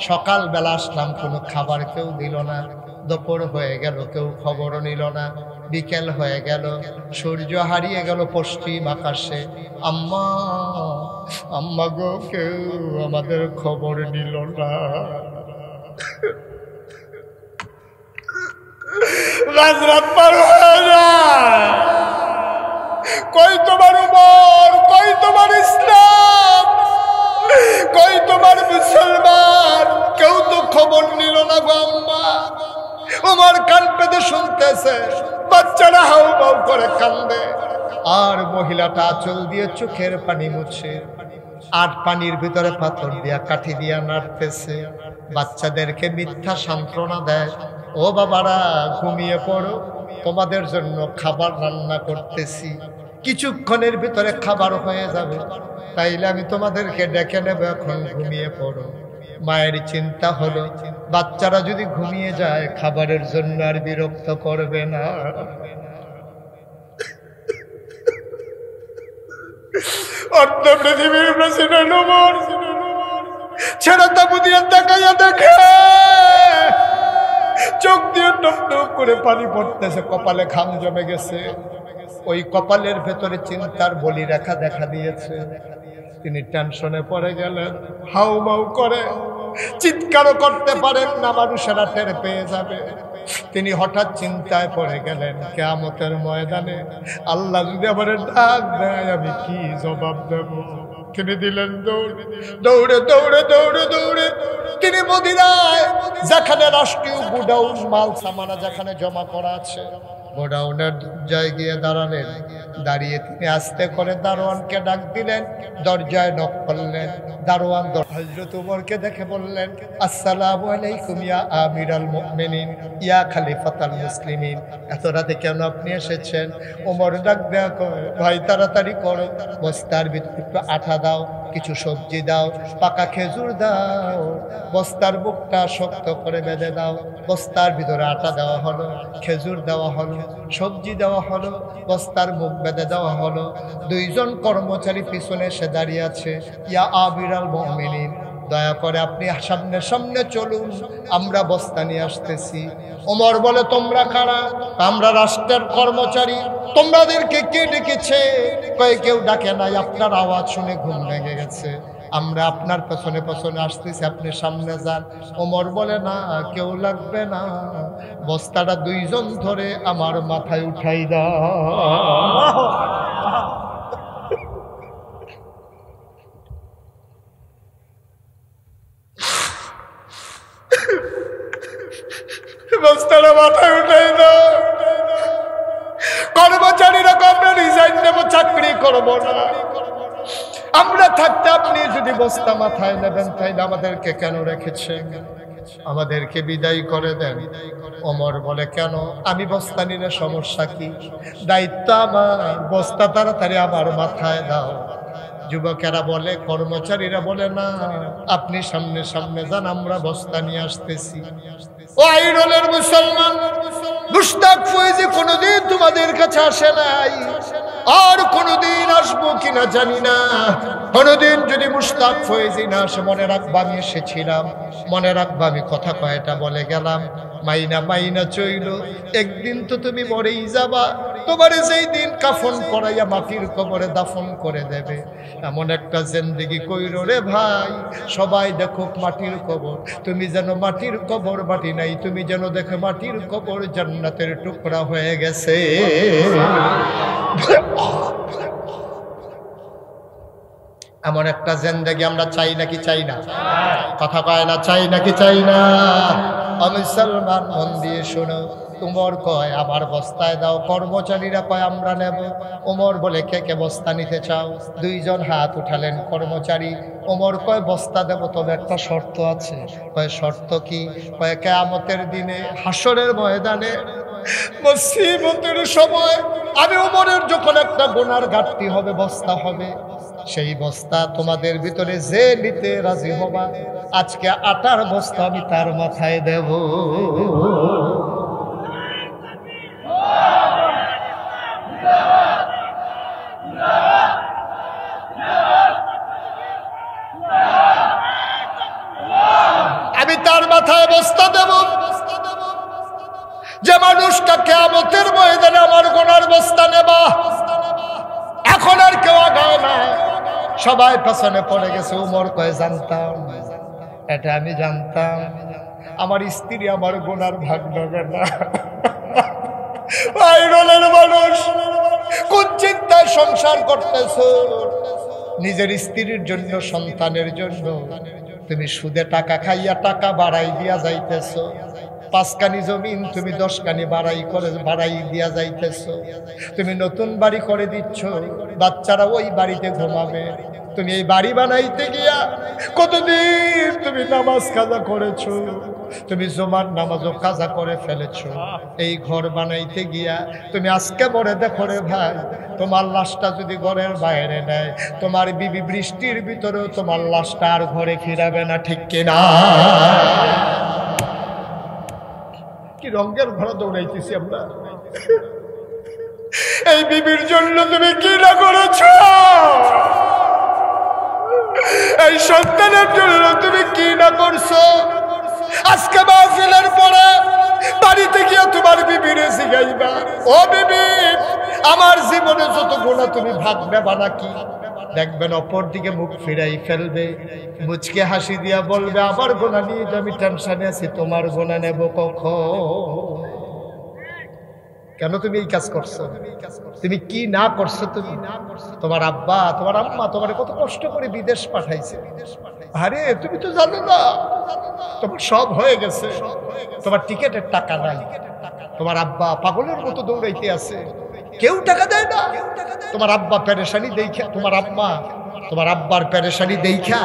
সকালবেলা আসলাম কোনো খাবার কেউ দিল না। দুপুর হয়ে গেল, কেউ খবর নিল না। বিকেল হয়ে গেল, সূর্য হারিয়ে গেল পশ্চিম আকাশে। আম্মা, আম্মা গো, কেউ আমাদের খবর নিল না। রাত পার হয়ে যায়, কই তোমার উমর, কই তোমার ইসলাম, কই তোমার মুসলমান, কেউ তো খবর নিল না গো আম্মা। উমর কান পেতে শুনতেছে, বাচ্চারা হাউ মাউ করে কান্দে, আর মহিলাটা আঁচল দিয়ে চোখের পানি মুছে, আর পানির ভিতরে পাথর দিয়া কাঠি দিয়া নাড়তেছে, বাচ্চাদেরকে মিথ্যা সান্ত্বনা দেয়। ও বাবারা, ঘুমিয়ে পড়ো, তোমাদের জন্য খাবার রান্না করতেছি, কিছুক্ষণের ভিতরে খাবার হয়ে যাবে, তাইলে আমি তোমাদেরকে ডেকে নেব, এখন ঘুমিয়ে পড়ো। মায়ের চিন্তা হলো, বাচ্চারা যদি ঘুমিয়ে যায় খাবারের জন্য আর বিরক্ত করবে না। অর্ধ পৃথিবীর প্রেসিডেন্ট ওমর ছেড়ে তাবু দিয়ে তাকাইয়া দেখে, চোখ দিয়ে টপ টপ করে পানি পড়তেছে, কপালে ঘাম জমে গেছে, ওই কপালের ভেতরে চিন্তার বলি রেখা দেখা দিয়েছে। তিনি টেনশনে পড়ে গেলেন, হাউ মাউ করে চিৎকারও করতে পারেন না, মানুষেরা টের পেয়ে যাবে। তিনি হঠাৎ চিন্তায় পড়ে গেলেন, কিয়ামতের ময়দানে আল্লাহ যদি আমার ডাক দেয় আমি কি জবাব দেব। তিনি দিলেন দৌড়ে দৌড়ে দৌড়ে দৌড়ে দৌড়ে তিনি মদিনায়, যেখানে রাষ্ট্রীয় গোডাউন মাল সামানা যেখানে জমা করা আছে, গোডাউনের দরজায় গিয়ে দাঁড়ালেন। দাঁড়িয়ে তিনি আস্তে করে দারোয়ানকে ডাক দিলেন, দরজায় নক করলেন। দারোয়ান হযরত ওমরকে দেখে বললেন, আসসালামু আলাইকুম ইয়া আমিরাল মুমিনিন, ইয়া খলিফাতাল মুসলিমিন। এত রাতে কেন আপনি এসেছেন? ওমর ডাক দেয়া কয়, ভাই তাড়াতাড়ি করো, বস্তার ভিতরে একটু আটা দাও, কিছু সবজি দাও, পাকা খেজুর দাও, বস্তার বুকটা শক্ত করে বেঁধে দাও। বস্তার ভিতরে আটা দেওয়া হলো, খেজুর দেওয়া হলো, সবজি দেওয়া হলো, বস্তার মুখ বেঁধে দেওয়া হলো। দুইজন কর্মচারী পিছনে এসে দাঁড়িয়ে আছে। ইয়া আমিরাল মুমিনিন, দয়া করে আপনি সামনে সামনে চলুন, আমরা বস্তা নিয়ে আসতেছি। ওমর বলে, তোমরা কারা? আমরা রাষ্ট্রের কর্মচারী। তোমাদেরকে কে ডেকেছে? কয়ে, কেউ ডাকে নাই, আপনার আওয়াজ শুনে ঘুম ভেঙে গেছে, আমরা আপনার পেছনে পেছনে আসতেছি, আপনি সামনে যান। ওমর বলে, না, কেউ লাগবে না, বস্তাটা দুইজন ধরে আমার মাথায় উঠাই দাও। বস্তাটা মাথায় উঠাই দাও। কর্মচারীরা আমরা রিজাইন নেব, চাকরি করবো না, আমরা থাকতে আপনি যদি বস্তা মাথায় নেবেন তাইলে আমাদেরকে কেন রেখেছেন? আমাদেরকে বিদায় করে দেন। ওমর বলে, কেন? আমি বস্তা নিলে সমস্যা কি? দায়িত্ব আমার, বস্তা তাড়াতাড়ি আমার মাথায় দাও। যুবকেরা বলে, কর্মচারীরা বলে, না, আপনি সামনে সামনে যান, আমরা বস্তা নিয়ে আসতেছি। ও আইরলের মুসলমান, মুশতাক ফয়েজি কোনোদিন তোমাদের কাছে আসে নাই, আর কোনোদিন আসবো কিনা জানি না। কোনোদিন যদি মুশতাক ফয়েজি না আসে, মনে রাখবা আমি এসেছিলাম, মনে রাখবা আমি কথা কয়টা বলে গেলাম। মাইনা মাইনা চইল, একদিন তো তুমি মরেই যাবা, তোমারে যেই দিন কাফন পরাইয়া মাটির কবরে দাফন করে দেবে, এমন একটা জিন্দেগি কইরো রে ভাই, সবাই দেখুক মাটির কবর, তুমি যেন মাটির কবর মাটি নাই, তুমি যেন দেখো মাটির কবর জান্নাতের টুকরা হয়ে গেছে। এমন একটা জিন্দেগি আমরা চাই নাকি চাই না? কথা কয় না, চাই নাকি চাই না? মুসলমান, মন দিয়ে শোনো। ওমর কয়, আমার বস্তায় দাও। কর্মচারীরা কয়, আমরা নেব। ওমর বলে, কে কে বস্তা নিতে চাও? দুইজন হাত উঠালেন কর্মচারী। ওমর কয়, বস্তা দেব, তবে একটা শর্ত আছে। কয়, শর্ত কি? কয়, কিয়ামতের দিনে হাসরের ময়দানে মুসিবতের সময় আমি ওমরের যখন একটা গুনার ঘাটতি হবে, বস্তা হবে, সেই বস্তা তোমাদের ভিতরে যে নিতে রাজি হবা, আজকে আটার বস্তা আমি তার মাথায় দেব। আমি তার মাথায় বস্তা দেব। যে মানুষটা কিয়ামতের ময়দানে আমার গুনার বস্তা নেবা, এখন আর কেউ আগায় না, সবাই পেছনে পড়ে গেছে। উমর কয় জানতাম, এটা আমি জানতাম, আমার স্ত্রী আমার গুনার ভাগ নেবে না। বাইরের মানুষ কোন চিন্তায় সংসার করতেছো? নিজের স্ত্রীর জন্য, সন্তানের জন্য তুমি সুদে টাকা খাইয়া টাকা বাড়াই দিয়া যাইতেছো। 5 কানি জমিন তুমি 10 কানি বাড়াই দিয়া যাইতেছো। তুমি নতুন বাড়ি করে দিচ্ছ, বাচ্চারা ওই বাড়িতে ঘুমাবে। তুমি এই বাড়ি বানাইতে গিয়া কতদিন তুমি নামাজ কাজা করেছো, তুমি জুমার নামাজও কাজা করে ফেলেছো। এই ঘর বানাইতে গিয়া তুমি আজকে বলে দেখো রে ভাই, তোমার লাশটা যদি ঘরের বাইরে নেয়, তোমার বিবি বৃষ্টির ভিতরেও তোমার লাশটা আর ঘরে ফিরাবে না, ঠিক কিনা? কি রঙের ঘরে দৌড়াইতেছি আমরা। এই বিবির জন্য তুমি কি না করেছো? এই সন্তানের জন্য তুমি কি না করছো? আজকে মাহফিলের পরে বাড়িতে গিয়ে তোমার বিবিরে জিগাইবা, ও বিবি, আমার জীবনে যত গুনাহ তুমি ভাগ নেবা নাকি? দেখবেন অপর দিকে মুখ ফিরাই ফেলবে, মুচকে হাসি দিয়া বলবে, আমার গুনাহ নিয়ে আমি টেনশনে আছি, তোমার গুনাহ নেব কখন? কেন তুমি এই কাজ করছো? তুমি কি না করছো? তুমি তোমার আব্বা তোমার আম্মা তোমার কত কষ্ট করে বিদেশ পাঠাইছে। আরে তুমি তো জানো না, তোমার সব হয়ে গেছে, তোমার টিকেটের টাকা নাই, তোমার আব্বা পাগলের মতো দৌড়াইতে আছে, কেউ টাকা দেয় না। তোমার আব্বা পেরেশানি দেখা, তোমার আব্বার পেরেশানি দেখা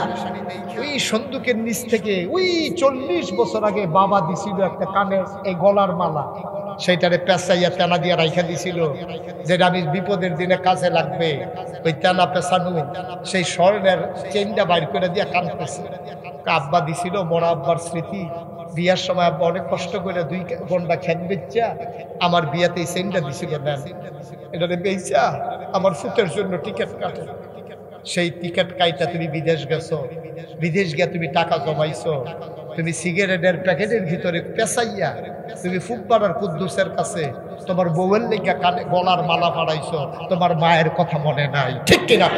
ওই সন্দুকের নিচ থেকে ওই 40 বছর আগে বাবা দিছিল একটা কানের এই গলার মালা, সেইটারে পেঁচাইয়া তেনা দিয়ে রাইখা দিছিল, যেটা আমি বিপদের দিনে কাজে লাগবে। ওই তেনা পেঁচানো সেই স্বর্ণের চেনটা বাইর করে দিয়ে কানতেছে। আব্বা দিছিল, বড় আব্বার স্মৃতি। বিয়ার সময় আব্বা অনেক কষ্ট করে 2 ঘন্টা খেত বেচা আমার বিয়াতে এই চেনটা দিছিল। নেন, এটা বেচা আমার ফুটের জন্য টিকিট কাটে। সেই টিকিট কাইটা তুমি বিদেশ গেছো, বিদেশ গিয়া তুমি টাকা জমাইছো, তুমি সিগারেটের প্যাকেটের ভিতরে পেঁচাইয়া তুমি ফুকপাড়ার কুদ্দুসের কাছে তোমার বউয়ের লেগে কানে গলার মালা পাড়াইছো। তোমার মায়ের কথা মনে নাই, ঠিক কিনা?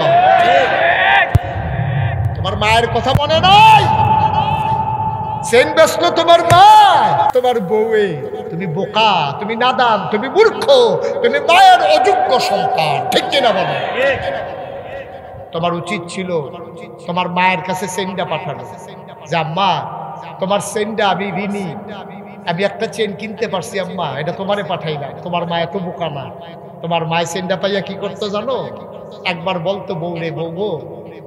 তোমার মায়ের কথা মনে নাই? চেন বেচলো তোমার মা, তোমার বউয়ে। তুমি বোকা, তুমি নাদান, তুমি মূর্খ, তুমি মায়ের অযোগ্য সন্তান, ঠিক কিনা বলো? তোমার উচিত ছিল তোমার মায়ের কাছে চেনটা পাঠানো, যে আম্মা তোমার চেনটা আমি ঋণী, আমি একটা চেন কিনতে পারছি আম্মা, এটা তোমারে পাঠাই না। তোমার মা এত বোকা না। তোমার মায়ের চেনটা পাইয়া কি করতো জানো? একবার বলতো, বউ রে বউ,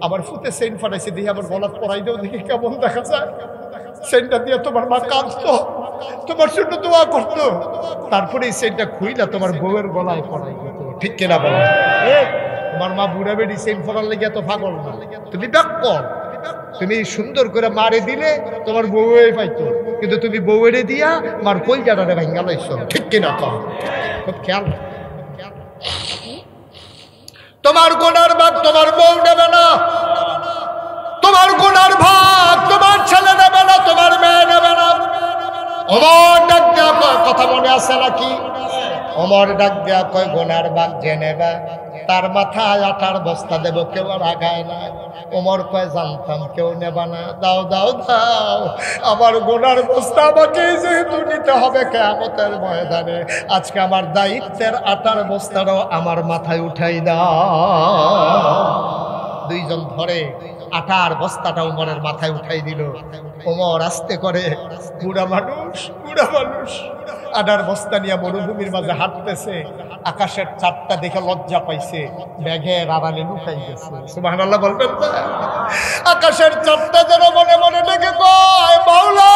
আমার ফুতে চেন ফাটাইছে, দেখি আমার গলা পরাই দাও, দেখি কেমন দেখা যায়। চেনটা দিয়ে তোমার মা কাঁদতো, তোমার জন্য দোয়া করতো, তারপরে এই চেনটা খুইলা তোমার বউয়ের গলায় পরাই দিত, ঠিক কিনা বলো? তোমার মা বুড়া বেড়ি চেন ফরার লেগে এত পাগল না। তুমি ব্যাকল, তুমি সুন্দর করে মারে দিলে তোমার বউয়ে পাইতো, কিন্তু তুমি বউয়েরে দিয়া মার কইজাটারে ভাঙ্গা লাইছো, ঠিক কিনা? খুব খেয়াল। তোমার গুনার ভাগ তোমার বউ নেবে না, তোমার গুনার ভাগ তোমার ছেলে নেবে না, তোমার মেয়ে নেবে না। ওমর ডাক দেয়া কয়, কথা মনে আছে নাকি? ওমর ডাক দেয়া কয়, গুনার ভাগ যে নেবে তার মাথায় আটার বস্তা দেব, কেউ আর আগায় না। ওমর কয়, জানতাম কেউ নেবা না, দাও দাও দাও, আমার গুনার বস্তা আমাকে যেহেতু নিতে হবে কিয়ামতের ময়দানে, আজকে আমার দায়িত্বের আটার বস্তাটাও আমার মাথায় উঠাই দাও। 2 জন ধরে আটার বস্তাটা ওমরের মাথায় উঠাই দিল। ওমর আস্তে করে, বুড়া মানুষ আটার বস্তা নিয়ে মরুভূমির মাঝে হাঁটতেছে। আকাশের চাঁদটা দেখে লজ্জা পাইছে, মেঘের আড়ালে লুকাই গেছে। সুবহানাল্লাহ বলবেন না? আকাশের চাঁদটা যেন মনে মনে ডেকে কয়, মাওলা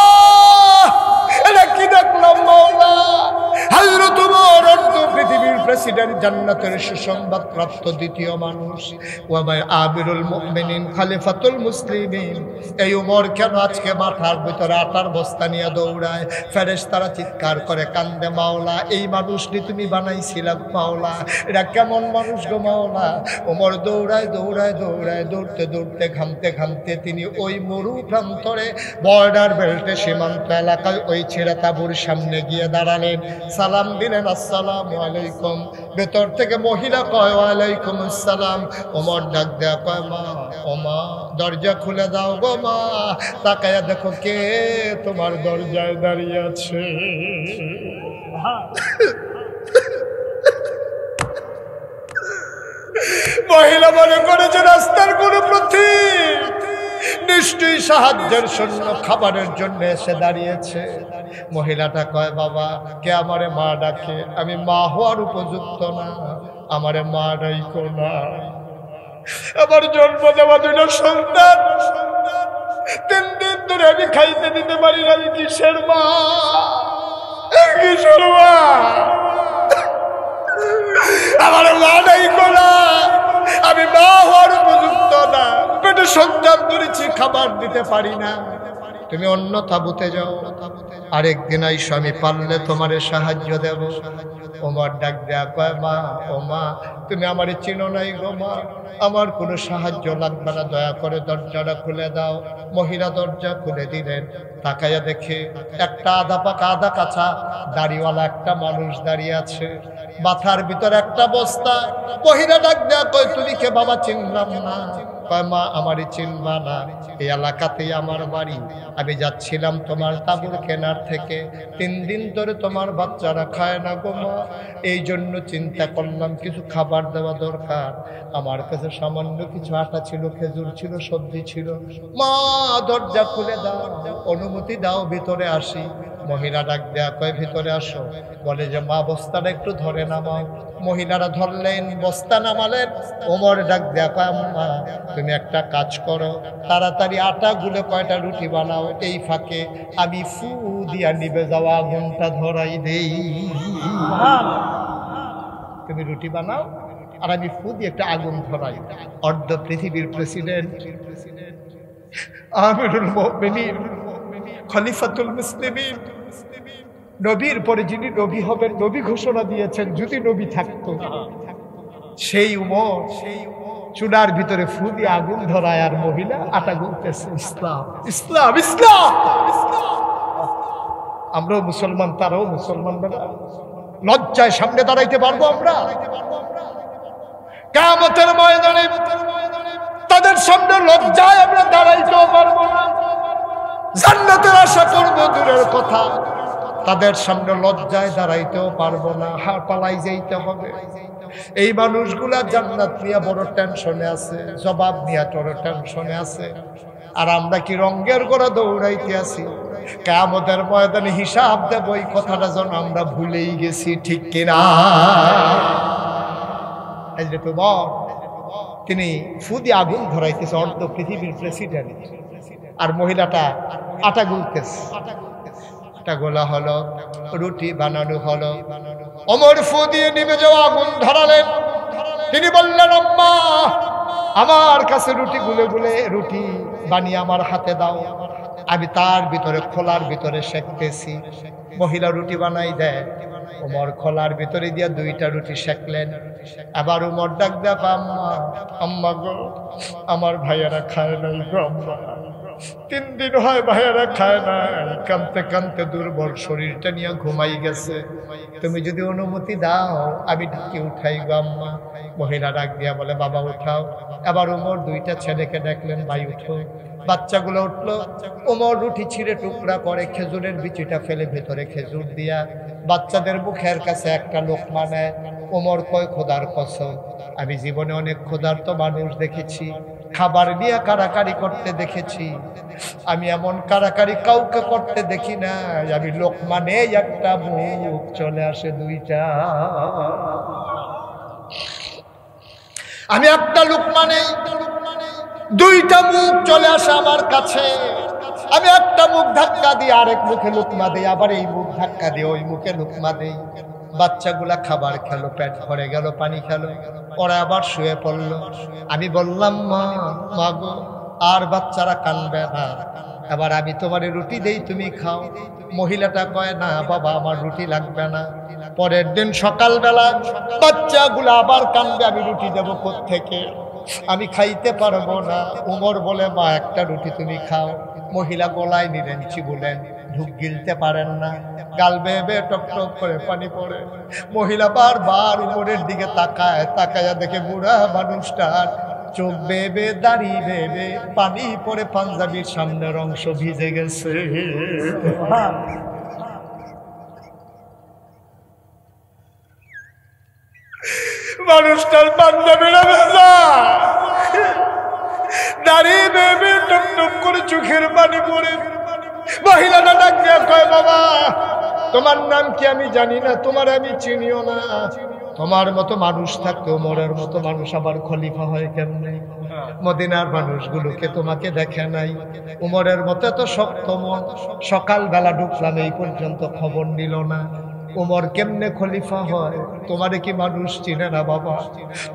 এটা কি দেখলাম মাওলা? হযরত ওমর পৃথিবীর প্রেসিডেন্ট জান্নাতের সুসংবাদ প্রাপ্ত দ্বিতীয় মানুষ, আমিরুল মুমিনিন খলিফাতুল মুসলিমিন। এই উমর কেন আজকে মাথার ভিতরে আটার বস্তা নিয়ে দৌড়ায়? ফেরেশতারা চিৎকার করে কান্দে, মাওলা এই মানুষটি তুমি বানাইছিলা মাওলা, এটা কেমন মানুষ গো মাওলা? উমর দৌড়ায় দৌড়ায় দৌড়ায়, দৌড়তে দৌড়তে ঘামতে ঘামতে তিনি ওই মরু প্রান্তরে বর্ডার বেল্টে সীমান্ত এলাকায় ওই ছেড়ে তাঁবুর সামনে গিয়ে দাঁড়ালেন। সালাম দিলেন, আসসালামু আলাইকুম। ভেতর থেকে মহিলা কয়, ওয়ালাইকুম আসসালাম। ওমর ডাক দেয়া কয়, মা ও মা, দরজা খুলে দাও গো মা। তাকায়া দেখো কে তোমার দরজায় দাঁড়িয়ে আছে। মহিলা মনে করেছে রাস্তার কোন প্রতীক, নিশ্চয়ই সাহায্যের জন্য খাবারের জন্য এসে দাঁড়িয়েছে। মহিলাটা কয়, বাবা কে আমারে মা ডাকে? আমি মা হওয়ার উপযুক্ত না, আমারে মা ডাইকো না। আমার জন্ম দেওয়া দুটো সন্তান, 3 দিন ধরে আমি খাইতে দিতে পারি না, আমি কিসের মা? কিসের মা? আমার মা ডাইকো না, আমি মা হওয়ার উপযুক্ত না, পেটে সন্তান ধরেছি, খাবার দিতে পারি না, তুমি অন্য তাঁবুতে যাও, আরেকদিন আইসো, আমি পারলে তোমারে সাহায্য দেব। ওমর ডাক দেয়া কয়, মা ও মা, তুমি আমারে চিনো নাই গো মা, আমার কোনো সাহায্য লাগবে না, দয়া করে দরজাটা খুলে দাও। মহিলা দরজা খুলে দিলেন। তাকাইয়া দেখে একটা আধা পাকা আধা কাঁচা দাড়িওয়ালা একটা মানুষ দাঁড়িয়ে আছে, মাথার ভিতরে একটা বস্তা। মহিলা ডাক দেয়া কয়, তুমি কে বাবা? চিনলাম না। কয়, মা আমারই চিনবা না, এই এলাকাতেই আমার বাড়ি, আমি যাচ্ছিলাম তোমার তাঁবুর কেনার থেকে, 3 দিন ধরে তোমার বাচ্চারা খায় না গো মা, এই জন্য চিন্তা করলাম কিছু খাবার দেওয়া দরকার। আমার কাছে সামান্য কিছু আটা ছিল, খেজুর ছিল, সবজি ছিল, মা দরজা খুলে দাও, অনুমতি দাও, ভিতরে আসি। মহিলা ডাক দেয়া কয়, ভিতরে আসো। বলে যে মা বস্তাটা একটু ধরে নামাও। মহিলারা ধরলেন, বস্তা নামালেন। ওমর ডাক দেয়া কয়, আম্মা তুমি একটা কাজ করো, তাড়াতাড়ি আটা গুলে কয়টা রুটি বানাও, এই ফাঁকে আমি ফু দিয়া নিভে যাওয়া আগুনটা ধরাই দেই। তুমি রুটি বানাও আর আমি ফু দিয়ে একটা আগুন ধরাই। অর্ধ পৃথিবীর প্রেসিডেন্ট, আমিরুল মুমিনিন, খলিফাতুল মুসলিমিন, নবীর পরে যিনি নবী হবেন, নবী ঘোষণা দিয়েছেন যদি নবী থাকতো, সেই উমর চুলার ভিতরে ফু দিয়ে আগুন ধরায় আর মহিলা আটা গুলতেছে। ইসলাম ইসলাম ইসলাম। আমরাও মুসলমান, তারাও মুসলমান। লজ্জায় সামনে দাঁড়াইতে পারবো আমরা? কিয়ামতের ময়দানে তাদের সামনে লজ্জায় আমরা দাঁড়াইতেও পারবো না। জান্নাতের আশা করবো দূরের কথা, তাদের সামনে লজ্জায় দাঁড়াইতেও পারবো না, পালাই যাইতে হবে। এই মানুষগুলা জান্নাত নিয়ে বড় টেনশনে আছে, জবাব নিয়ে বড় টেনশনে আছে, আর আমরা কি রঙ্গের করে দৌড়াইতে আছি। কিয়ামতের ময়দানে হিসাব দেব, এই কথাটা যেন আমরা ভুলেই গেছি, ঠিক কিনা? তিনি ফুদি আগুন ধরাইতেছে, অর্ধ পৃথিবীর প্রেসিডেন্ট, আর মহিলাটা আটা গুলতেছে। আটা গোলা হলো, রুটি বানানো হলো। ওমর ফু দিয়ে নিভে যাওয়া আগুন ধরালেন। তিনি বললেন, আম্মা আমার কাছে রুটি গুলে গুলে রুটি বানিয়ে আমার হাতে দাও, আমি তার ভিতরে খোলার ভিতরে সেঁকতেছি। মহিলা রুটি বানাই দেয়, ওমর খোলার ভিতরে দিয়া 2টা রুটি সেঁকলেন। আবার ওমর ডাক দেয়া, আম্মা আম্মা গো, আমার ভাইয়ারা খায় নাই গো আম্মা, 3 দিন হয় ভাইয়ারা খায় নাই, কাঁদতে কাঁদতে দুর্বল শরীরটা নিয়ে ঘুমাই গেছে, তুমি যদি অনুমতি দাও আমি ঢাকি উঠাই গো আম্মা। মহিলা ডাক দিয়া বলে, বাবা উঠাও। আবার ওমর 2টা ছেলেকে ডাকলেন, ভাই উঠো। বাচ্চাগুলো উঠলো। ওমর রুটি ছিঁড়ে টুকরা করে খেজুরের বিচিটা ফেলে ভেতরে খেজুর দিয়া বাচ্চাদের মুখের কাছে একটা লোকমা নেয়। ওমর কয়, খোদার কসম, আমি জীবনে অনেক ক্ষুধার্ত মানুষ দেখেছি, খাবার নিয়ে কারাকারি করতে দেখেছি, আমি এমন কারাকারি কাউকে করতে দেখি না। আমি লোকমা নেই, একটা মুখ চলে আসে 2টা, আমি একটা লোকমা নেই, 2টা মুখ চলে আসে আমার কাছে। আমি একটা মুখ ধাক্কা দিই, আরেক মুখে লোকমা দেই, আবার এই মুখ ধাক্কা দিয়ে ওই মুখে লোকমা দেই। বাচ্চাগুলা খাবার খেলো, পেট ভরে গেল, পানি খেলো, ওরা আবার শুয়ে পড়লো। আমি বললাম, মা গো, আর বাচ্চারা কাঁদবে না, এবার আমি তোমার রুটি দেই, তুমি খাও। মহিলাটা কয়, না বাবা, আমার রুটি লাগবে না। পরের দিন সকালবেলা বাচ্চাগুলো আবার কাঁদবে, আমি রুটি দেবো কোত্থেকে, আমি খাইতে পারবো না। উমর বলে, মা একটা রুটি তুমি খাও। মহিলা গলায় নিলেন, চিবুলেন, ঢুক গিলতে পারেন না, গাল বেয়ে বেয়ে টক টক করে পানি পড়ে। মহিলা বারবার উমরের দিকে তাকায়, তাকায়া দেখে বুড়া মানুষটার চোখ বেয়ে বেয়ে, দাড়ি বেয়ে বেয়ে পানি পড়ে, পাঞ্জাবির সামনের অংশ ভিজে গেছে। মানুষটার পাঞ্জাবিরা ভেজা, দাঁড়িয়ে বেবে টপ টপ করে চোখের পানি পড়ে। মহিলাটা ডাক দিয়ে কয়, বাবা তোমার নাম কি? আমি জানি না, তোমার আমি চিনিও না। তোমার মতো মানুষ থাকতে ওমরের মতো মানুষ আবার খলিফা হয় কেমনে? মদিনার মানুষগুলোকে তোমাকে দেখে নাই, উমরের মতো এত শক্ত মন, সকালবেলা ঢুকলাম, এই পর্যন্ত খবর নিল না। উমর কেমনে খলিফা হয়? তোমারে কি মানুষ চিনে না বাবা?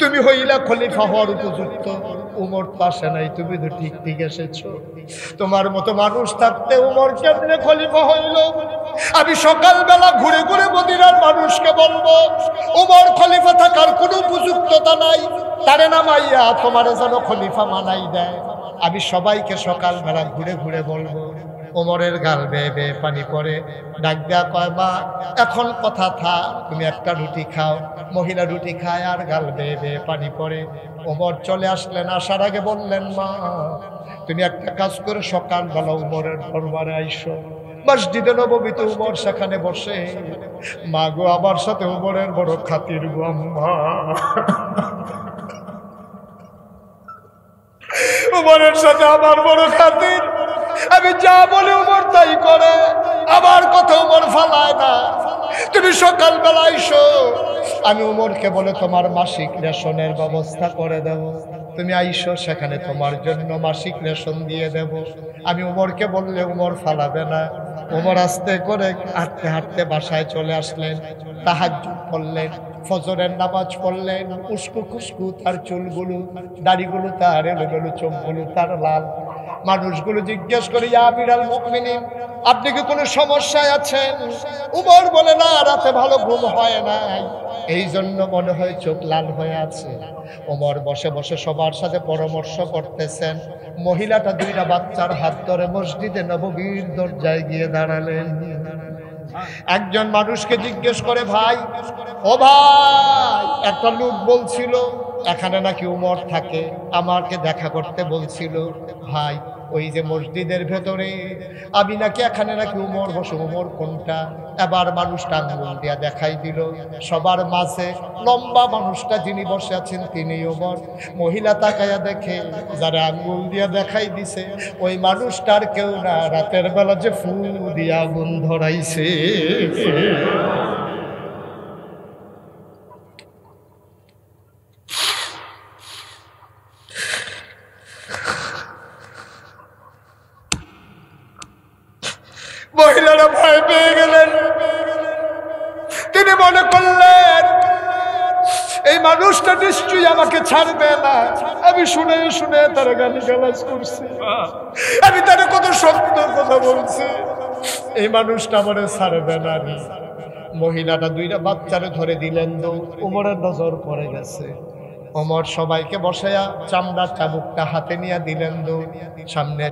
তুমি হইলা খলিফা হওয়ার উপযুক্ত, উমর পাশে নাই, তুমি তো ঠিক ঠিক এসেছো। তোমার মতো মানুষ থাকতে উমর কেমনে খলিফা হইল? আমি সকালবেলা ঘুরে ঘুরে মদিনার মানুষকে বলবো, উমর খলিফা থাকার কোনো উপযুক্ততা নাই, তারে নামাইয়া তোমারে যেন খলিফা মানাই দেয়। আমি সবাইকে সকালবেলা ঘুরে ঘুরে বলবো। ওমরের গাল বেয়ে বেয়ে পানি পড়ে, ডাক দেয়া কয়, মা এখন কথা থাক, তুমি একটা রুটি খাও। মহিলা রুটি খায় আর গাল বেয়ে বেয়ে পানি পড়ে। ওমর চলে আসলেন, আসার আগে বললেন, মা তুমি একটা কাজ করে সকালবেলা উমরের দরবারে আইসো। মসজিদে নববীতে উমর সেখানে বসে। মা গো, আমার সাথে উমরের বড় খাতির গো আম্মা। উমরের সাথে আমার বড় খাতির, আমি যা বলি উমর তাই করে, আমার কথা উমর ফালায় না। তুমি সকালবেলা আইসো, আমি উমরকে বলে তোমার মাসিক রেশনের ব্যবস্থা করে দেব। তুমি আইসো, সেখানে তোমার জন্য মাসিক রেশন দিয়ে দেব। আমি উমরকে বললে উমর ফালাবে না। উমর আস্তে করে হাঁটতে হাঁটতে বাসায় চলে আসলেন, তাহাজ্জুদ পড়লেন, ফজরের নামাজ পড়লেন। উস্কু খুস্কু তার চুলগুলো, দাড়িগুলো তার এলোমেলো, চোখগুলো তার লাল। মানুষগুলো জিজ্ঞেস করে, ইয়া আমিরাল মুমিনিন, আপনি কি কোনো সমস্যায় আছেন? উমর বলে, না, রাতে ভালো ঘুম হয় নাই, এই জন্য মনে হয় চোখ লাল হয়ে আছে। ওমর বসে বসে সবার সাথে পরামর্শ করতেছেন। মহিলাটা দুইটা বাচ্চার হাত ধরে মসজিদে নববীর দরজায় গিয়ে দাঁড়ালেন। একজন মানুষকে জিজ্ঞেস করে, ভাই ও ভাই, একটা লোক বলছিল এখানে নাকি উমর থাকে, আমাকে দেখা করতে বলছিল। ভাই, ওই যে মসজিদের ভেতরে, আমি নাকি এখানে নাকি উমর বসে। উমর কোনটা? এবার মানুষটা আঙ্গুল দিয়া দেখাই দিল। সবার মাঝে লম্বা মানুষটা যিনি বসে আছেন তিনি উমর। মহিলা তাকায়া দেখে, যারা আঙ্গুল দিয়া দেখাই দিছে ওই মানুষটার কেউ না, রাতের বেলা যে ফু দিয়া আগুন ধরাইছে। মহিলারা ভয় পেয়ে গেলেন। তিনি মনে করলেন, এই মানুষটা নিশ্চয়ই আমাকে ছাড়বে না। আমি শুনে শুনে তার গালিগালাজ করছি, আমি তার কত সত্য কথা বলছি, এই মানুষটা আমারে ছাড়বে না। মহিলাটা দুইটা বাচ্চারে ধরে দিলেন, উমরের নজর পড়ে গেছে। ওমর সবাইকে বসায়া চামড়ার চাবুকটা হাতে নিয়ে দিলেন, সামনে